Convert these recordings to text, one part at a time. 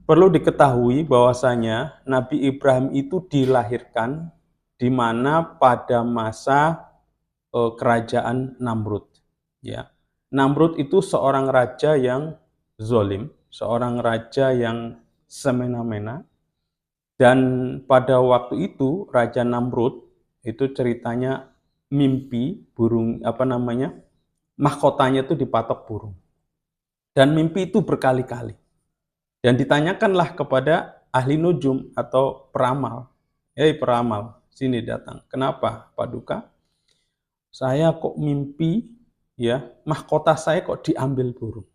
Perlu diketahui bahwasanya Nabi Ibrahim itu dilahirkan di mana pada masa kerajaan Namrud. Ya, Namrud itu seorang raja yang zolim, seorang raja yang semena-mena. Dan pada waktu itu Raja Namrud itu ceritanya mimpi burung mahkotanya itu dipatok burung. Dan mimpi itu berkali-kali. Dan ditanyakanlah kepada ahli nujum atau peramal. Peramal, sini datang. Kenapa, Paduka? Saya kok mimpi, ya, mahkota saya kok diambil burung.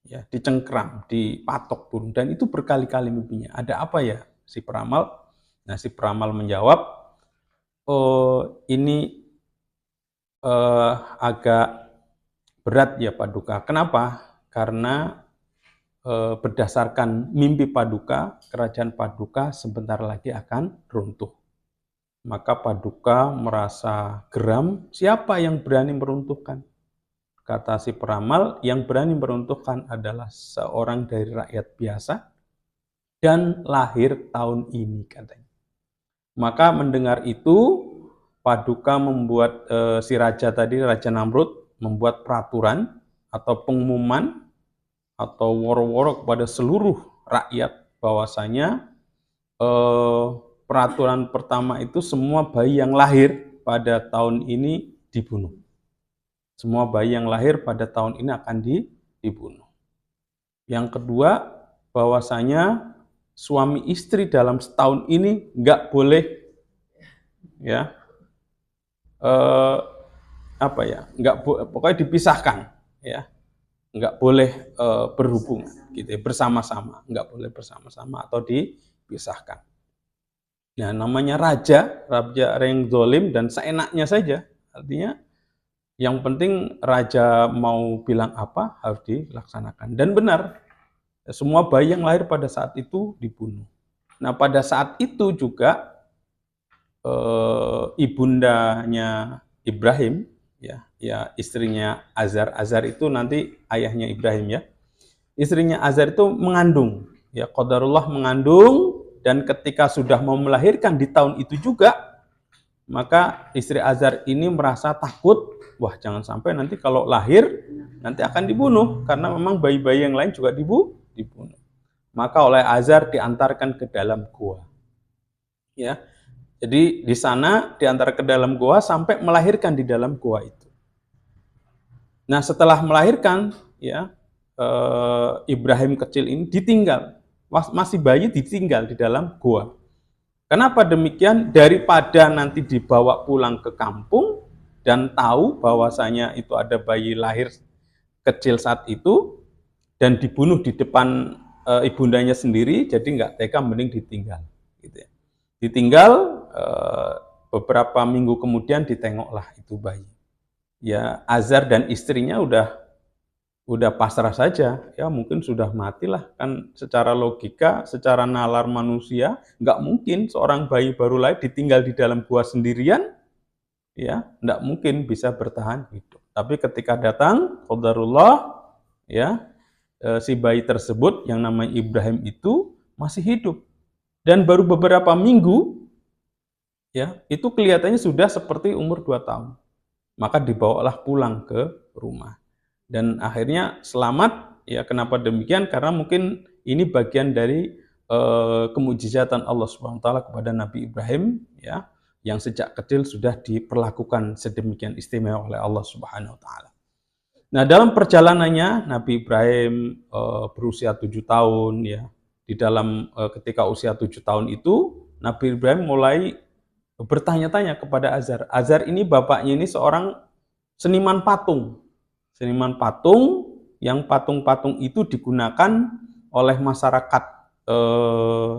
Ya, dicengkram, dipatok burung. Dan itu berkali-kali mimpinya. Ada apa ya, si peramal? Nah, si peramal menjawab, oh, ini agak berat ya, Paduka. Kenapa? Karena berdasarkan mimpi Paduka, kerajaan Paduka sebentar lagi akan runtuh. Maka Paduka merasa geram, siapa yang berani meruntuhkan? Kata si peramal, yang berani meruntuhkan adalah seorang dari rakyat biasa dan lahir tahun ini, katanya. Maka mendengar itu, Paduka membuat si raja tadi, Raja Namrud, membuat peraturan atau pengumuman atau woro-woro kepada seluruh rakyat bahwasanya peraturan pertama itu semua bayi yang lahir pada tahun ini dibunuh. Semua bayi yang lahir pada tahun ini akan dibunuh. Yang kedua, bahwasanya suami istri dalam setahun ini nggak boleh pokoknya dipisahkan, ya. Nggak boleh berhubungan gitu ya, bersama-sama, nggak boleh bersama-sama atau dipisahkan. Nah, namanya raja yang zalim dan seenaknya saja, artinya yang penting raja mau bilang apa harus dilaksanakan. Dan benar, semua bayi yang lahir pada saat itu dibunuh. Nah, pada saat itu juga ibundanya Ibrahim, ya istrinya Azar. Azar itu nanti ayahnya Ibrahim, ya. Istrinya Azar itu mengandung, ya, qadarullah mengandung, dan ketika sudah mau melahirkan di tahun itu juga, maka istri Azar ini merasa takut, wah jangan sampai nanti kalau lahir nanti akan dibunuh, karena memang bayi-bayi yang lain juga dibunuh. Maka oleh Azar diantarkan ke dalam gua, ya. Jadi di sana diantar ke dalam gua sampai melahirkan di dalam gua itu. Nah, setelah melahirkan, ya, Ibrahim kecil ini ditinggal, masih bayi ditinggal di dalam gua. Kenapa demikian? Daripada nanti dibawa pulang ke kampung dan tahu bahwasanya itu ada bayi lahir kecil saat itu dan dibunuh di depan ibundanya sendiri, jadi nggak tega, mending ditinggal. Gitu ya. Ditinggal, beberapa minggu kemudian ditengoklah itu bayi. Ya, Azar dan istrinya udah pasrah saja, ya mungkin sudah matilah, kan secara logika, secara nalar manusia, nggak mungkin seorang bayi baru lahir ditinggal di dalam gua sendirian, ya nggak mungkin bisa bertahan hidup. Tapi ketika datang qadarullah, ya, si bayi tersebut yang namanya Ibrahim itu masih hidup dan baru beberapa minggu, ya, itu kelihatannya sudah seperti umur 2 tahun. Maka dibawalah pulang ke rumah. Dan akhirnya selamat, ya. Kenapa demikian? Karena mungkin ini bagian dari kemujizatan Allah Subhanahu wa taala kepada Nabi Ibrahim, ya, yang sejak kecil sudah diperlakukan sedemikian istimewa oleh Allah Subhanahu wa taala. Nah, dalam perjalanannya Nabi Ibrahim berusia 7 tahun, ya. Di dalam ketika usia 7 tahun itu, Nabi Ibrahim mulai bertanya-tanya kepada Azar. Azar ini bapaknya ini seorang seniman patung. Seniman patung, yang patung-patung itu digunakan oleh masyarakat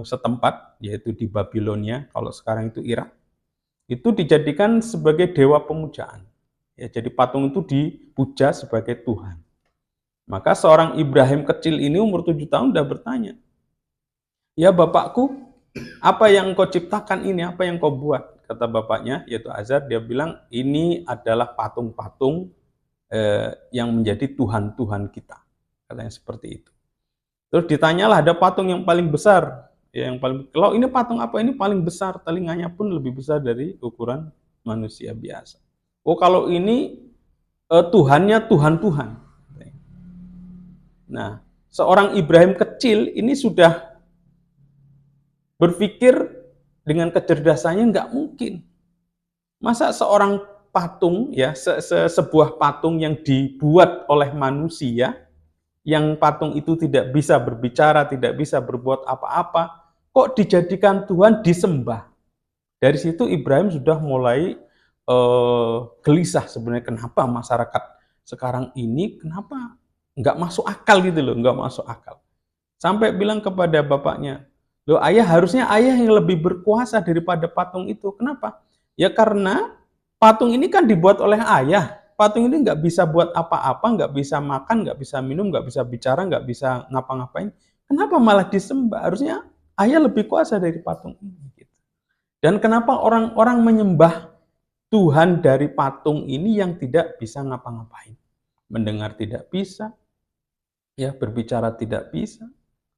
setempat, yaitu di Babilonia, kalau sekarang itu Irak. Itu dijadikan sebagai dewa pemujaan. Ya, jadi patung itu dipuja sebagai Tuhan. Maka seorang Ibrahim kecil ini umur 7 tahun sudah bertanya, ya bapakku, apa yang kau ciptakan ini, apa yang kau buat? Kata bapaknya, yaitu Azar, dia bilang, ini adalah patung-patung yang menjadi Tuhan-Tuhan kita. Katanya seperti itu. Terus ditanyalah ada patung yang paling besar, ya yang paling kalau ini patung apa ini paling besar, telinganya pun lebih besar dari ukuran manusia biasa. Oh kalau ini Tuhannya Tuhan-Tuhan. Nah, seorang Ibrahim kecil ini sudah berpikir dengan kecerdasannya nggak mungkin. Masa seorang patung ya sebuah patung yang dibuat oleh manusia, yang patung itu tidak bisa berbicara, tidak bisa berbuat apa-apa, kok dijadikan Tuhan disembah. Dari situ Ibrahim sudah mulai gelisah sebenarnya, kenapa masyarakat sekarang ini kenapa nggak masuk akal gitu loh, nggak masuk akal. Sampai bilang kepada bapaknya, loh ayah, harusnya ayah yang lebih berkuasa daripada patung itu. Kenapa? Ya karena patung ini kan dibuat oleh ayah. Patung ini nggak bisa buat apa-apa, nggak bisa makan, nggak bisa minum, nggak bisa bicara, nggak bisa ngapa-ngapain. Kenapa malah disembah? Harusnya ayah lebih kuasa dari patung ini. Gitu. Dan kenapa orang-orang menyembah Tuhan dari patung ini yang tidak bisa ngapa-ngapain? Mendengar tidak bisa, ya berbicara tidak bisa.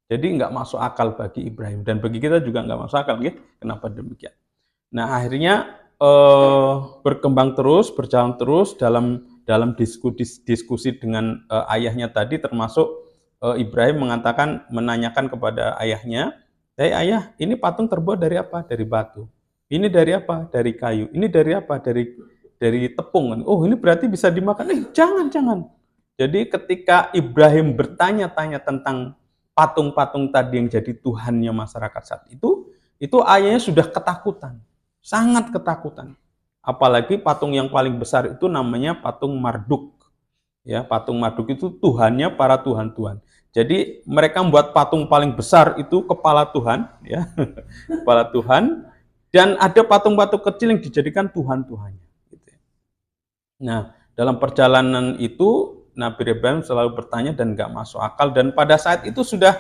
Jadi nggak masuk akal bagi Ibrahim, dan bagi kita juga nggak masuk akal, gitu. Kenapa demikian? Nah akhirnya berkembang terus, berjalan terus dalam diskusi dengan ayahnya tadi, termasuk Ibrahim menanyakan kepada ayahnya, ayah, ini patung terbuat dari apa? Dari batu. Ini dari apa? Dari kayu. Ini dari apa? Dari tepung. Oh ini berarti bisa dimakan? Jangan. Jadi ketika Ibrahim bertanya-tanya tentang patung-patung tadi yang jadi Tuhannya masyarakat saat itu ayahnya sudah ketakutan, sangat ketakutan. Apalagi patung yang paling besar itu namanya patung Marduk. Ya, patung Marduk itu Tuhannya para Tuhan-Tuhan. Jadi mereka membuat patung paling besar itu kepala Tuhan, ya, kepala Tuhan, dan ada patung-patung kecil yang dijadikan Tuhan-Tuhannya. Nah, dalam perjalanan itu Nabi Ibrahim selalu bertanya dan nggak masuk akal, dan pada saat itu sudah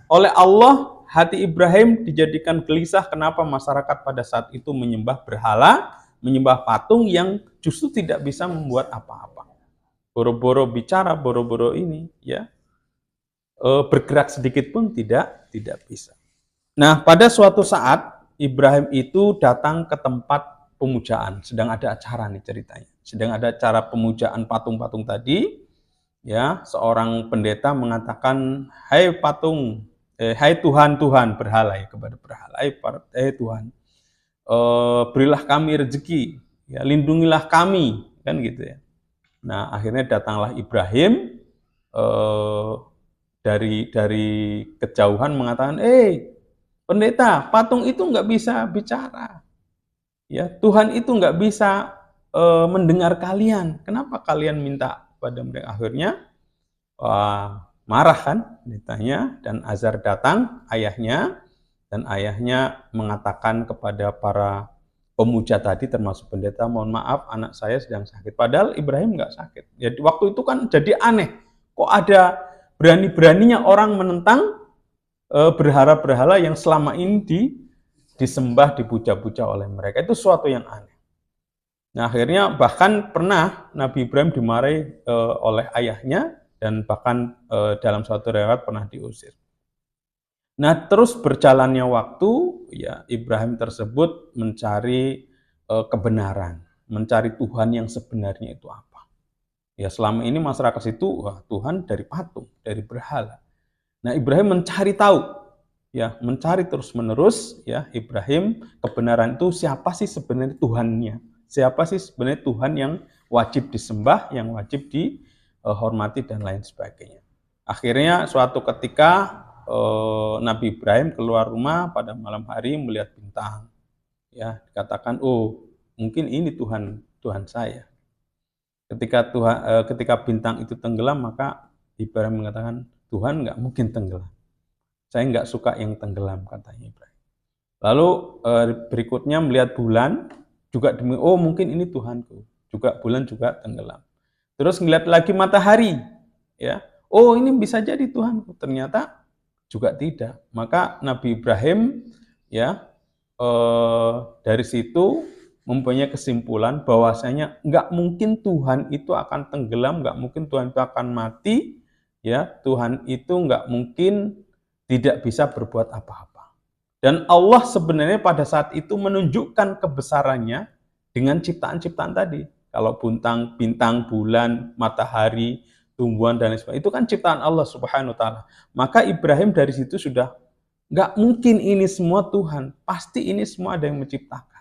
oleh Allah hati Ibrahim dijadikan gelisah. Kenapa masyarakat pada saat itu menyembah berhala, menyembah patung yang justru tidak bisa membuat apa-apa. Boro-boro bicara, boro-boro ini ya bergerak sedikit pun tidak bisa. Nah, pada suatu saat Ibrahim itu datang ke tempat pemujaan, sedang ada acara nih ceritanya. Sedang ada acara pemujaan patung-patung tadi. Ya, seorang pendeta mengatakan, hai patung, hai Tuhan berhala, ya, kepada berhala, hai Tuhan, berilah kami rezeki, ya, lindungilah kami, kan gitu ya. Nah akhirnya datanglah Ibrahim dari kejauhan mengatakan, pendeta, patung itu nggak bisa bicara, ya Tuhan itu nggak bisa mendengar kalian. Kenapa kalian minta pada mereka? Akhirnya marah kan ditanya, dan Azar datang, ayahnya, dan ayahnya mengatakan kepada para pemuja tadi termasuk pendeta, mohon maaf anak saya sedang sakit. Padahal Ibrahim nggak sakit. Jadi waktu itu kan jadi aneh, kok ada berani-beraninya orang menentang berhala-berhala yang selama ini disembah, dipuja-puja oleh mereka. Itu suatu yang aneh. Nah akhirnya bahkan pernah Nabi Ibrahim dimarahi oleh ayahnya, dan bahkan dalam suatu riwayat pernah diusir. Nah terus berjalannya waktu, ya Ibrahim tersebut mencari kebenaran, mencari Tuhan yang sebenarnya itu apa. Ya selama ini masyarakat itu, wah Tuhan dari patung, dari berhala. Nah Ibrahim mencari tahu, ya mencari terus menerus, ya Ibrahim kebenaran itu siapa sih sebenarnya Tuhannya. Siapa sih sebenarnya Tuhan yang wajib disembah, yang wajib dihormati, dan lain sebagainya. Akhirnya suatu ketika Nabi Ibrahim keluar rumah pada malam hari melihat bintang. Ya, dikatakan, oh mungkin ini Tuhan saya. Ketika bintang itu tenggelam, maka Ibrahim mengatakan, Tuhan nggak mungkin tenggelam. Saya nggak suka yang tenggelam, katanya Ibrahim. Lalu berikutnya melihat bulan, juga oh mungkin ini Tuhanku, juga bulan juga tenggelam. Terus melihat lagi matahari, ya, oh ini bisa jadi Tuhanku. Ternyata juga tidak. Maka Nabi Ibrahim, ya, dari situ mempunyai kesimpulan bahwasanya nggak mungkin Tuhan itu akan tenggelam, nggak mungkin Tuhan itu akan mati, ya, Tuhan itu nggak mungkin tidak bisa berbuat apa-apa. Dan Allah sebenarnya pada saat itu menunjukkan kebesarannya dengan ciptaan-ciptaan tadi. Kalau bintang, bulan, matahari, tumbuhan, dan lain sebagainya, itu kan ciptaan Allah Subhanahu wa Ta'ala. Maka Ibrahim dari situ sudah, nggak mungkin ini semua Tuhan, pasti ini semua ada yang menciptakan.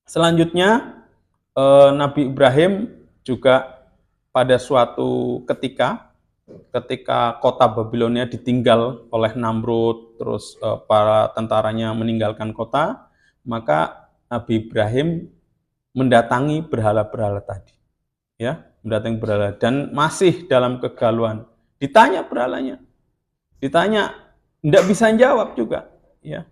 Selanjutnya, Nabi Ibrahim juga pada suatu ketika kota Babilonia ditinggal oleh Namrud, terus para tentaranya meninggalkan kota, maka Nabi Ibrahim mendatangi berhala-berhala tadi, ya, mendatangi berhala dan masih dalam kegalauan. Ditanya berhalanya, tidak bisa jawab juga, ya.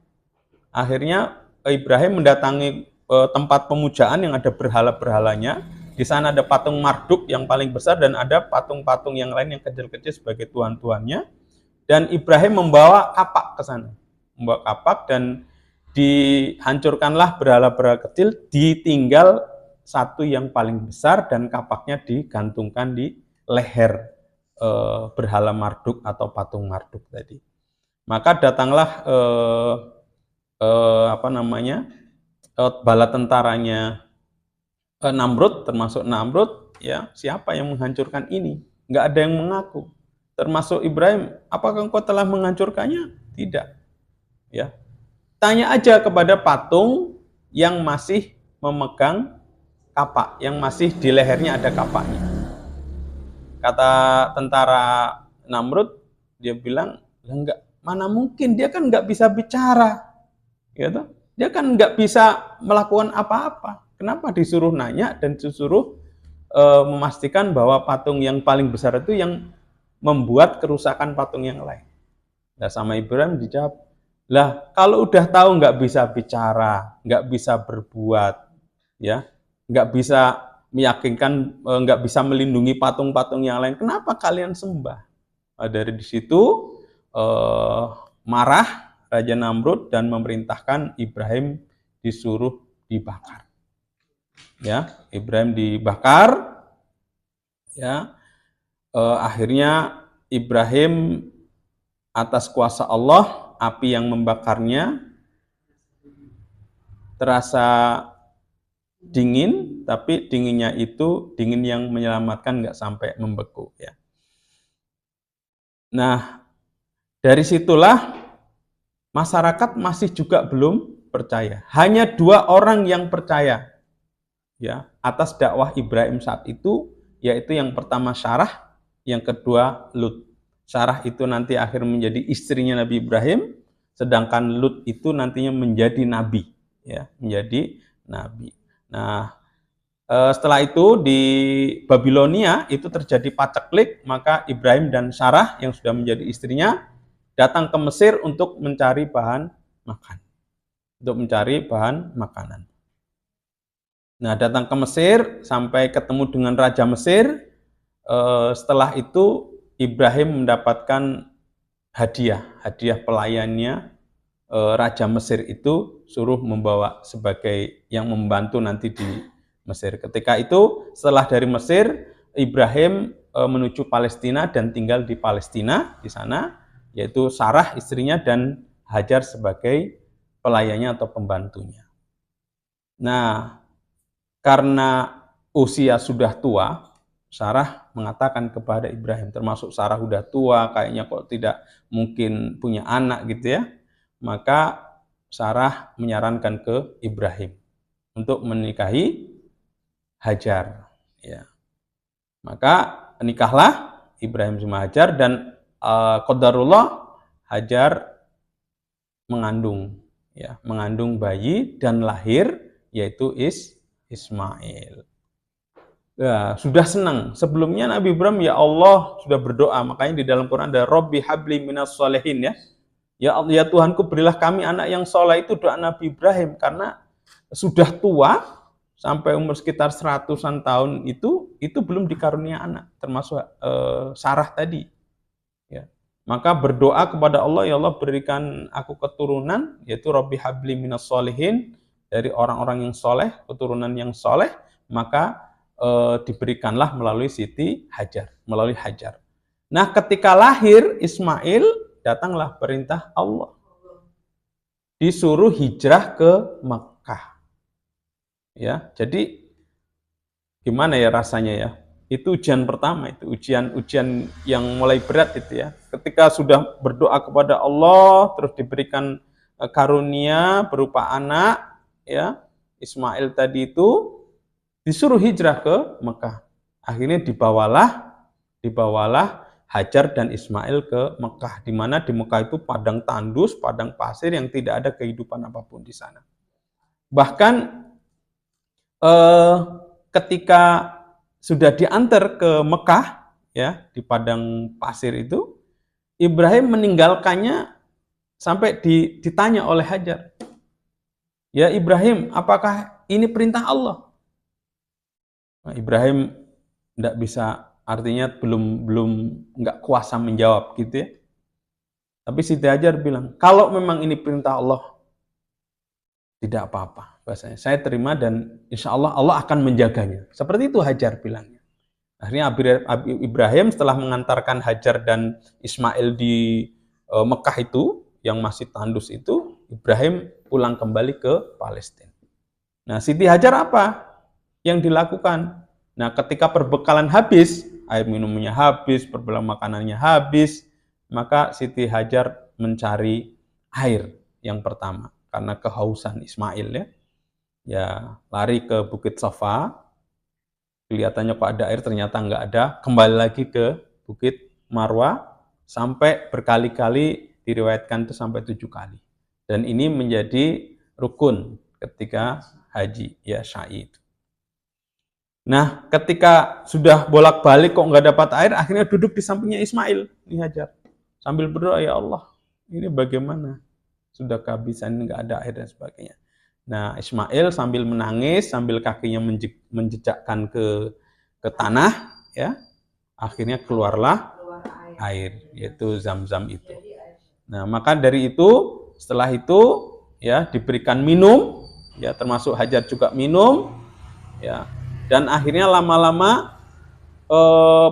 Akhirnya Ibrahim mendatangi tempat pemujaan yang ada berhala-berhalanya. Di sana ada patung Marduk yang paling besar dan ada patung-patung yang lain yang kecil-kecil sebagai tuan-tuannya. Dan Ibrahim membawa kapak ke sana, membawa kapak, dan dihancurkanlah berhala-berhala kecil, ditinggal satu yang paling besar dan kapaknya digantungkan di leher berhala Marduk atau patung Marduk tadi. Maka datanglah bala tentaranya Namrud, termasuk Namrud, ya, siapa yang menghancurkan ini? Nggak ada yang mengaku. Termasuk Ibrahim, apakah engkau telah menghancurkannya? Tidak. Ya. Tanya aja kepada patung yang masih memegang kapak, yang masih di lehernya ada kapaknya. Kata tentara Namrud, dia bilang, enggak, mana mungkin, dia kan nggak bisa bicara, gitu. Dia kan nggak bisa melakukan apa-apa. Kenapa disuruh nanya dan disuruh memastikan bahwa patung yang paling besar itu yang membuat kerusakan patung yang lain? Nah, sama Ibrahim dijawab, lah kalau udah tahu nggak bisa bicara, nggak bisa berbuat, ya, nggak bisa meyakinkan, nggak bisa melindungi patung-patung yang lain, kenapa kalian sembah? Nah, dari situ marah Raja Namrud dan memerintahkan Ibrahim disuruh dibakar. Ya, Ibrahim dibakar. Ya, akhirnya Ibrahim atas kuasa Allah, api yang membakarnya terasa dingin, tapi dinginnya itu dingin yang menyelamatkan, nggak sampai membeku, ya. Nah, dari situlah masyarakat masih juga belum percaya. Hanya 2 orang yang percaya, ya, atas dakwah Ibrahim saat itu, yaitu yang pertama Sarah, yang kedua Lut. Sarah itu nanti akhir menjadi istrinya Nabi Ibrahim, sedangkan Lut itu nantinya menjadi nabi, ya, menjadi nabi. Nah, setelah itu di Babilonia itu terjadi paceklik, maka Ibrahim dan Sarah yang sudah menjadi istrinya datang ke Mesir untuk mencari bahan makan, untuk mencari bahan makanan. Nah, datang ke Mesir sampai ketemu dengan Raja Mesir. Setelah itu Ibrahim mendapatkan hadiah pelayannya. Raja Mesir itu suruh membawa sebagai yang membantu nanti di Mesir. Ketika itu setelah dari Mesir, Ibrahim menuju Palestina dan tinggal di Palestina di sana, yaitu Sarah istrinya dan Hajar sebagai pelayannya atau pembantunya. Nah, karena usia sudah tua, Sarah mengatakan kepada Ibrahim, termasuk Sarah sudah tua, kayaknya kok tidak mungkin punya anak gitu ya. Maka Sarah menyarankan ke Ibrahim untuk menikahi Hajar, ya. Maka nikahlah Ibrahim sama Hajar dan qadarullah Hajar mengandung, ya, mengandung bayi dan lahir yaitu Ismail. Ya, sudah senang. Sebelumnya Nabi Ibrahim, ya Allah, sudah berdoa. Makanya di dalam Quran ada Robbi habli minas solehin, ya. Ya Allah, ya Tuhanku, berilah kami anak yang soleh. Itu doa Nabi Ibrahim karena sudah tua sampai umur sekitar 100-an tahun itu belum dikarunia anak, termasuk Sarah tadi. Ya. Maka berdoa kepada Allah, ya Allah berikan aku keturunan, yaitu Robbi habli minas solehin, dari orang-orang yang soleh, keturunan yang soleh, maka diberikanlah melalui Siti Hajar, melalui Hajar. Nah, ketika lahir Ismail, datanglah perintah Allah. Disuruh hijrah ke Makkah. Ya, jadi gimana ya rasanya ya? Itu ujian pertama, itu ujian yang mulai berat itu ya. Ketika sudah berdoa kepada Allah, terus diberikan karunia berupa anak, ya Ismail tadi itu disuruh hijrah ke Mekah. Akhirnya dibawalah Hajar dan Ismail ke Mekah, di mana di Mekah itu padang tandus, padang pasir yang tidak ada kehidupan apapun di sana. Bahkan ketika sudah diantar ke Mekah, ya di padang pasir itu, Ibrahim meninggalkannya sampai ditanya oleh Hajar, ya Ibrahim, apakah ini perintah Allah? Nah, Ibrahim tidak bisa, artinya belum nggak kuasa menjawab gitu ya. Tapi Siti Hajar bilang, kalau memang ini perintah Allah, tidak apa-apa. Bahasanya, saya terima dan insya Allah Allah akan menjaganya. Seperti itu Hajar bilangnya. Akhirnya Ibrahim setelah mengantarkan Hajar dan Ismail di Mekah itu, yang masih tandus itu, Ibrahim pulang kembali ke Palestina. Nah, Siti Hajar apa yang dilakukan? Nah, ketika perbekalan habis, air minumnya habis, perbekalan makanannya habis, maka Siti Hajar mencari air yang pertama karena kehausan Ismail ya. Ya, lari ke Bukit Safa. Kelihatannya kok ada air, ternyata nggak ada. Kembali lagi ke Bukit Marwa sampai berkali-kali, diriwayatkan itu sampai 7 kali. Dan ini menjadi rukun ketika haji, ya sa'i itu. Nah, ketika sudah bolak-balik kok nggak dapat air, akhirnya duduk di sampingnya Ismail, ini Hajar. Sambil berdoa, ya Allah, ini bagaimana? Sudah kehabisan, nggak ada air dan sebagainya. Nah, Ismail sambil menangis, sambil kakinya menjejakkan ke tanah, ya, akhirnya keluarlah air, yaitu Zam-Zam itu. Nah, maka dari itu, setelah itu, ya diberikan minum, ya termasuk Hajar juga minum, ya. Dan akhirnya lama-lama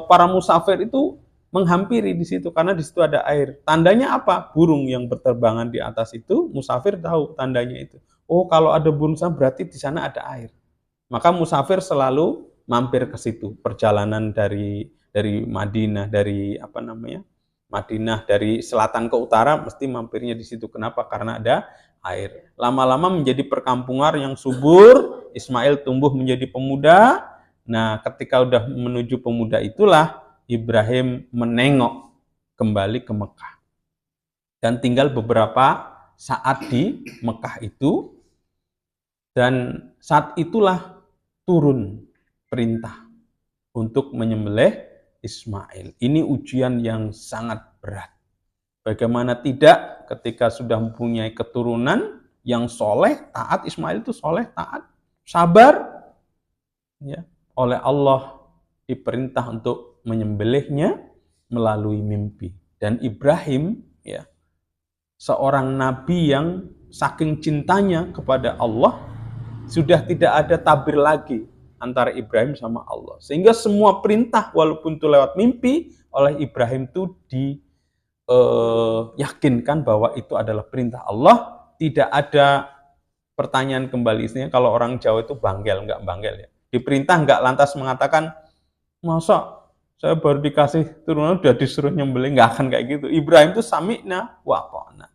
para musafir itu menghampiri di situ karena di situ ada air. Tandanya apa? Burung yang berterbangan di atas itu, musafir tahu tandanya itu. Oh, kalau ada burung sama berarti di sana ada air. Maka musafir selalu mampir ke situ. Perjalanan dari Madinah, Madinah dari selatan ke utara mesti mampirnya di situ. Kenapa? Karena ada air. Lama-lama menjadi perkampungan yang subur. Ismail tumbuh menjadi pemuda. Nah, ketika udah menuju pemuda itulah Ibrahim menengok kembali ke Mekah. Dan tinggal beberapa saat di Mekah itu. Dan saat itulah turun perintah untuk menyembelih Ismail. Ini ujian yang sangat berat. Bagaimana tidak ketika sudah mempunyai keturunan yang soleh, taat, Ismail itu soleh, taat, sabar, ya, oleh Allah diperintah untuk menyembelihnya melalui mimpi. Dan Ibrahim, ya, seorang nabi yang saking cintanya kepada Allah, sudah tidak ada tabir lagi antara Ibrahim sama Allah. Sehingga semua perintah walaupun itu lewat mimpi oleh Ibrahim itu yakinkan bahwa itu adalah perintah Allah. Tidak ada pertanyaan kembali. Istilahnya kalau orang Jawa itu banggel, enggak banggel ya. Diperintah enggak lantas mengatakan, masa saya baru dikasih turunan udah disuruh nyembelih, enggak akan kayak gitu. Ibrahim itu sami'na wa ata'na.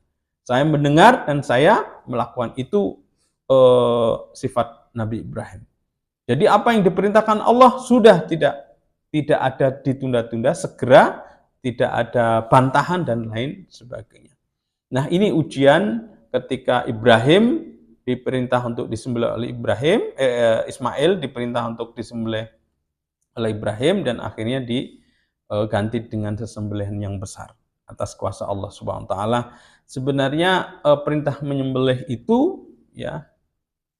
Saya mendengar dan saya melakukan. Itu sifat Nabi Ibrahim. Jadi apa yang diperintahkan Allah sudah tidak ada ditunda-tunda, segera, tidak ada bantahan dan lain sebagainya. Nah, ini ujian ketika Ibrahim diperintah untuk disembelih oleh Ismail diperintah untuk disembelih oleh Ibrahim, dan akhirnya diganti dengan sesembelihan yang besar atas kuasa Allah Subhanahu wa taala. Sebenarnya perintah menyembelih itu, ya,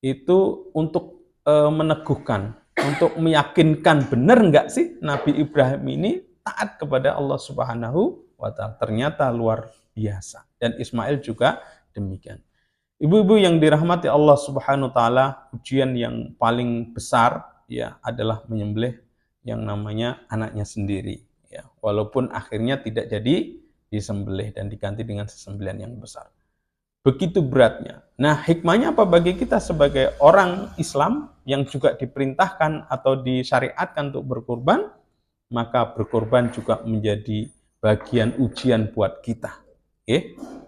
itu untuk meneguhkan, untuk meyakinkan benar enggak sih Nabi Ibrahim ini taat kepada Allah Subhanahu wa taala. Ternyata luar biasa. Dan Ismail juga demikian. Ibu-ibu yang dirahmati Allah Subhanahu wa taala, ujian yang paling besar, ya, adalah menyembelih yang namanya anaknya sendiri, ya. Walaupun akhirnya tidak jadi disembelih dan diganti dengan sesembelihan yang besar. Begitu beratnya. Nah, hikmahnya apa bagi kita sebagai orang Islam yang juga diperintahkan atau disyariatkan untuk berkorban? Maka berkorban juga menjadi bagian ujian buat kita.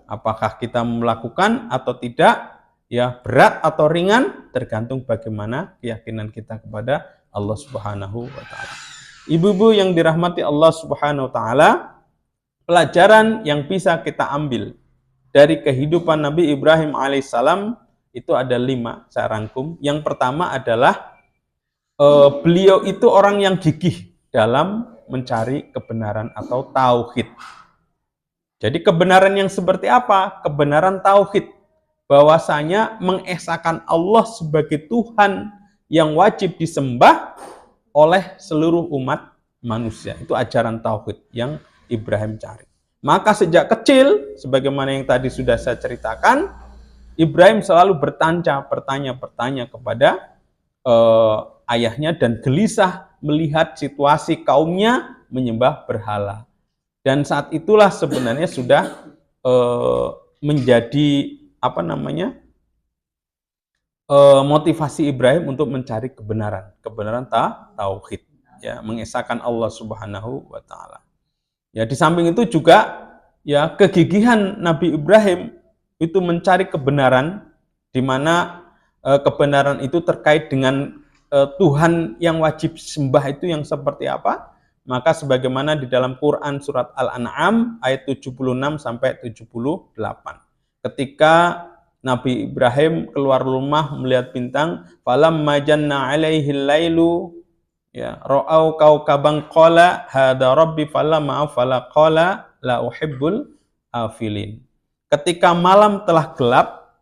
Apakah kita melakukan atau tidak? Ya, berat atau ringan tergantung bagaimana keyakinan kita kepada Allah Subhanahu wa taala. Ibu-ibu yang dirahmati Allah Subhanahu wa taala, pelajaran yang bisa kita ambil dari kehidupan Nabi Ibrahim alaihissalam itu ada 5, saya rangkum. Yang pertama adalah beliau itu orang yang gigih dalam mencari kebenaran atau tauhid. Jadi kebenaran yang seperti apa? Kebenaran tauhid. Bahwasanya mengesahkan Allah sebagai Tuhan yang wajib disembah oleh seluruh umat manusia. Itu ajaran tauhid yang Ibrahim cari. Maka sejak kecil, sebagaimana yang tadi sudah saya ceritakan, Ibrahim selalu bertanya kepada ayahnya dan gelisah melihat situasi kaumnya menyembah berhala. Dan saat itulah sebenarnya sudah menjadi motivasi Ibrahim untuk mencari kebenaran tauhid, ya, mengesahkan Allah Subhanahu wa taala. Ya, di samping itu juga ya kegigihan Nabi Ibrahim itu mencari kebenaran, di mana kebenaran itu terkait dengan Tuhan yang wajib sembah itu yang seperti apa? Maka sebagaimana di dalam Quran surat Al-An'am ayat 76 sampai 78. Ketika Nabi Ibrahim keluar rumah melihat bintang, falamma janna 'alaihil lailu ya ra'au kaukaban qala hadza rabbi falamma afala qala la uhibbul afilin. Ketika malam telah gelap,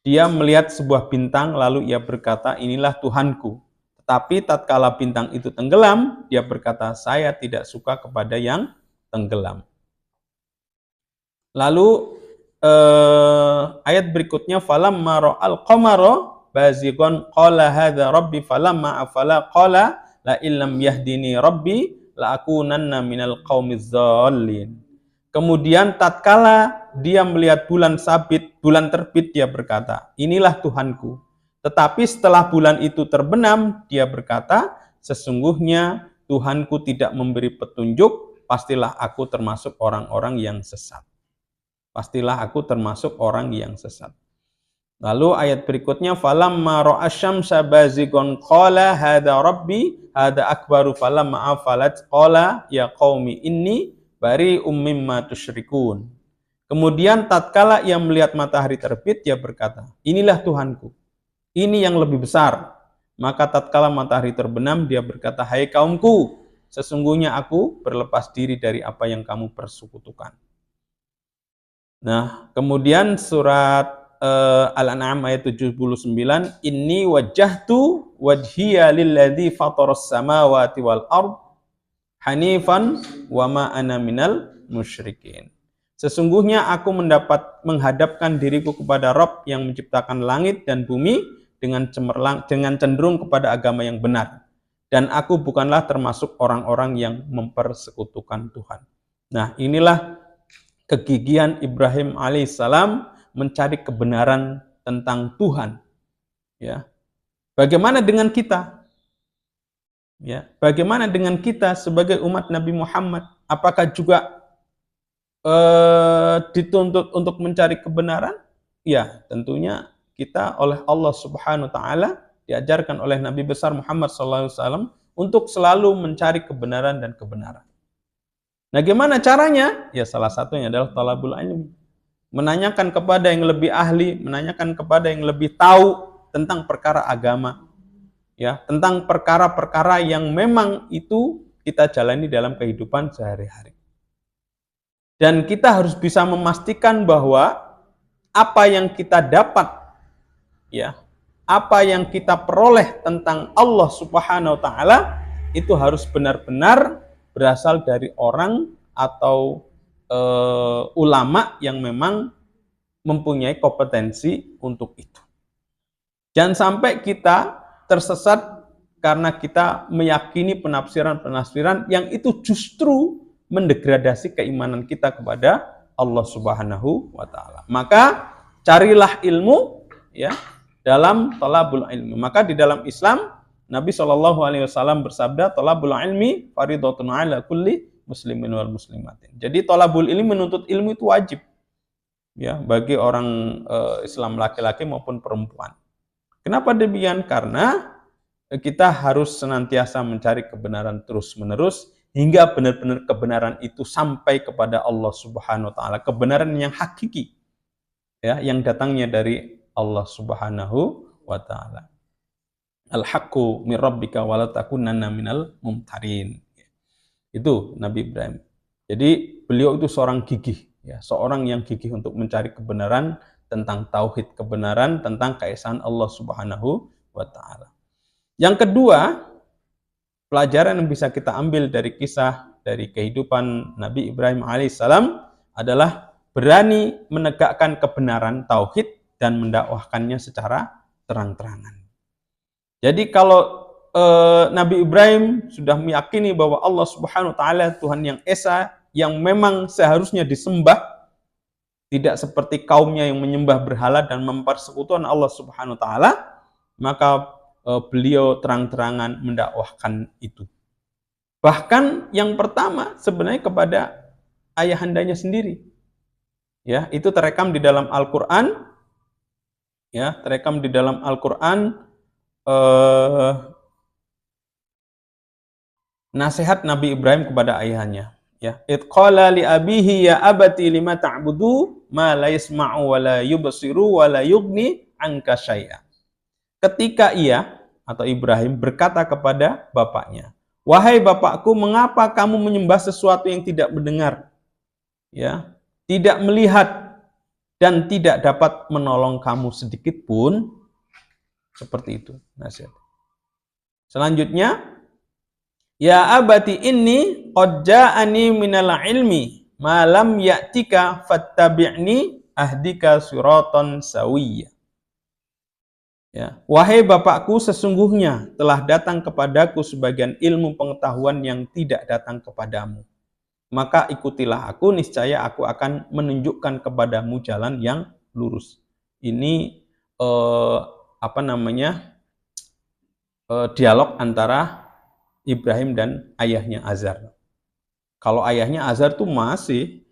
dia melihat sebuah bintang lalu ia berkata, inilah Tuhanku. Tetapi tatkala bintang itu tenggelam, dia berkata, saya tidak suka kepada yang tenggelam. Lalu ayat berikutnya, falamma ra'al qamara bazighon qala hadza rabbi falamma afala qala la illam yahdini rabbi la akunanna minal qaumiz dzallin. Kemudian tatkala dia melihat bulan terbit, dia berkata, inilah Tuhanku. Tetapi setelah bulan itu terbenam, dia berkata, sesungguhnya Tuhanku tidak memberi petunjuk, pastilah aku termasuk orang-orang yang sesat. Pastilah aku termasuk orang yang sesat. Lalu ayat berikutnya, falamma ra'asyamsa bazighon qala hadza rabbi hadza akbaru falamma afalat qala ya qaumi inni bari'um mimma tusyrikun. Kemudian tatkala ia melihat matahari terbit, dia berkata, inilah Tuhanku. Ini yang lebih besar. Maka tatkala matahari terbenam, dia berkata, hai kaumku, sesungguhnya aku berlepas diri dari apa yang kamu persekutukan. Nah, kemudian surat Al-An'am ayat 79, inni wajjahtu wajhiya lilladzi fataras samawati wal ard hanifan wa ma ana minal musyrikin. Sesungguhnya aku menghadapkan diriku kepada Rabb yang menciptakan langit dan bumi dengan cenderung kepada agama yang benar. Dan aku bukanlah termasuk orang-orang yang mempersekutukan Tuhan. Nah, inilah kegigihan Ibrahim alaihissalam mencari kebenaran tentang Tuhan. Ya, bagaimana dengan kita? Ya, bagaimana dengan kita sebagai umat Nabi Muhammad? Apakah juga dituntut untuk mencari kebenaran? Ya, tentunya kita oleh Allah Subhanahu wa taala diajarkan oleh Nabi besar Muhammad SAW untuk selalu mencari kebenaran dan kebenaran. Nah, gimana caranya? Ya, salah satunya adalah talabul ilmi. Menanyakan kepada yang lebih ahli, menanyakan kepada yang lebih tahu tentang perkara agama. Ya, tentang perkara-perkara yang memang itu kita jalani dalam kehidupan sehari-hari. Dan kita harus bisa memastikan bahwa apa yang kita dapat, ya, apa yang kita peroleh tentang Allah Subhanahu wa taala itu harus benar-benar berasal dari orang atau ulama yang memang mempunyai kompetensi untuk itu. Jangan sampai kita tersesat karena kita meyakini penafsiran-penafsiran yang itu justru mendegradasi keimanan kita kepada Allah Subhanahu wa taala. Maka carilah ilmu ya dalam talabul ilmi. Maka di dalam Islam Nabi Shallallahu alaihi wasallam bersabda, "Talabul ilmi fardhatun 'ala kulli muslimin wal muslimatin." Jadi talabul ilmi, menuntut ilmu itu wajib ya bagi orang Islam laki-laki maupun perempuan. Kenapa demikian? Karena kita harus senantiasa mencari kebenaran terus-menerus hingga benar-benar kebenaran itu sampai kepada Allah Subhanahu wa taala, kebenaran yang hakiki ya, yang datangnya dari Allah Subhanahu wa taala. Al-haqqu min rabbika wa la takunanna minal mumtarin. Itu Nabi Ibrahim. Jadi beliau itu seorang gigih ya, seorang yang gigih untuk mencari kebenaran tentang tauhid, kebenaran tentang keesaan Allah Subhanahu wa taala. Yang kedua, pelajaran yang bisa kita ambil dari kisah dari kehidupan Nabi Ibrahim alaihissalam adalah berani menegakkan kebenaran tauhid dan mendakwahkannya secara terang-terangan. Jadi kalau Nabi Ibrahim sudah meyakini bahwa Allah Subhanahu wa taala Tuhan yang esa, yang memang seharusnya disembah, tidak seperti kaumnya yang menyembah berhala dan mempersekutukan Allah Subhanahu wa taala, maka beliau terang-terangan mendakwahkan itu. Bahkan yang pertama sebenarnya kepada ayahandanya sendiri. Ya, itu terekam di dalam Al-Qur'an. Ya, terekam di dalam Al-Qur'an nasihat Nabi Ibrahim kepada ayahnya. Ya, id qala li abihi ya abati lima ta'budu ma la yasma'u wa la yubsiru wa la yughni 'anka syai'a. Ketika ia atau Ibrahim berkata kepada bapaknya, "Wahai bapakku, mengapa kamu menyembah sesuatu yang tidak mendengar, ya, tidak melihat dan tidak dapat menolong kamu sedikit pun?" Seperti itu nasihat. Selanjutnya, "Ya abati inni qad ja'ani minal ilmi ma lam ya'tika fattabi'ni ahdika siratan sawiyya." Ya, wahai bapakku, sesungguhnya telah datang kepadaku sebagian ilmu pengetahuan yang tidak datang kepadamu. Maka ikutilah aku, niscaya aku akan menunjukkan kepadamu jalan yang lurus. Ini dialog antara Ibrahim dan ayahnya Azar. Kalau ayahnya Azar tuh masih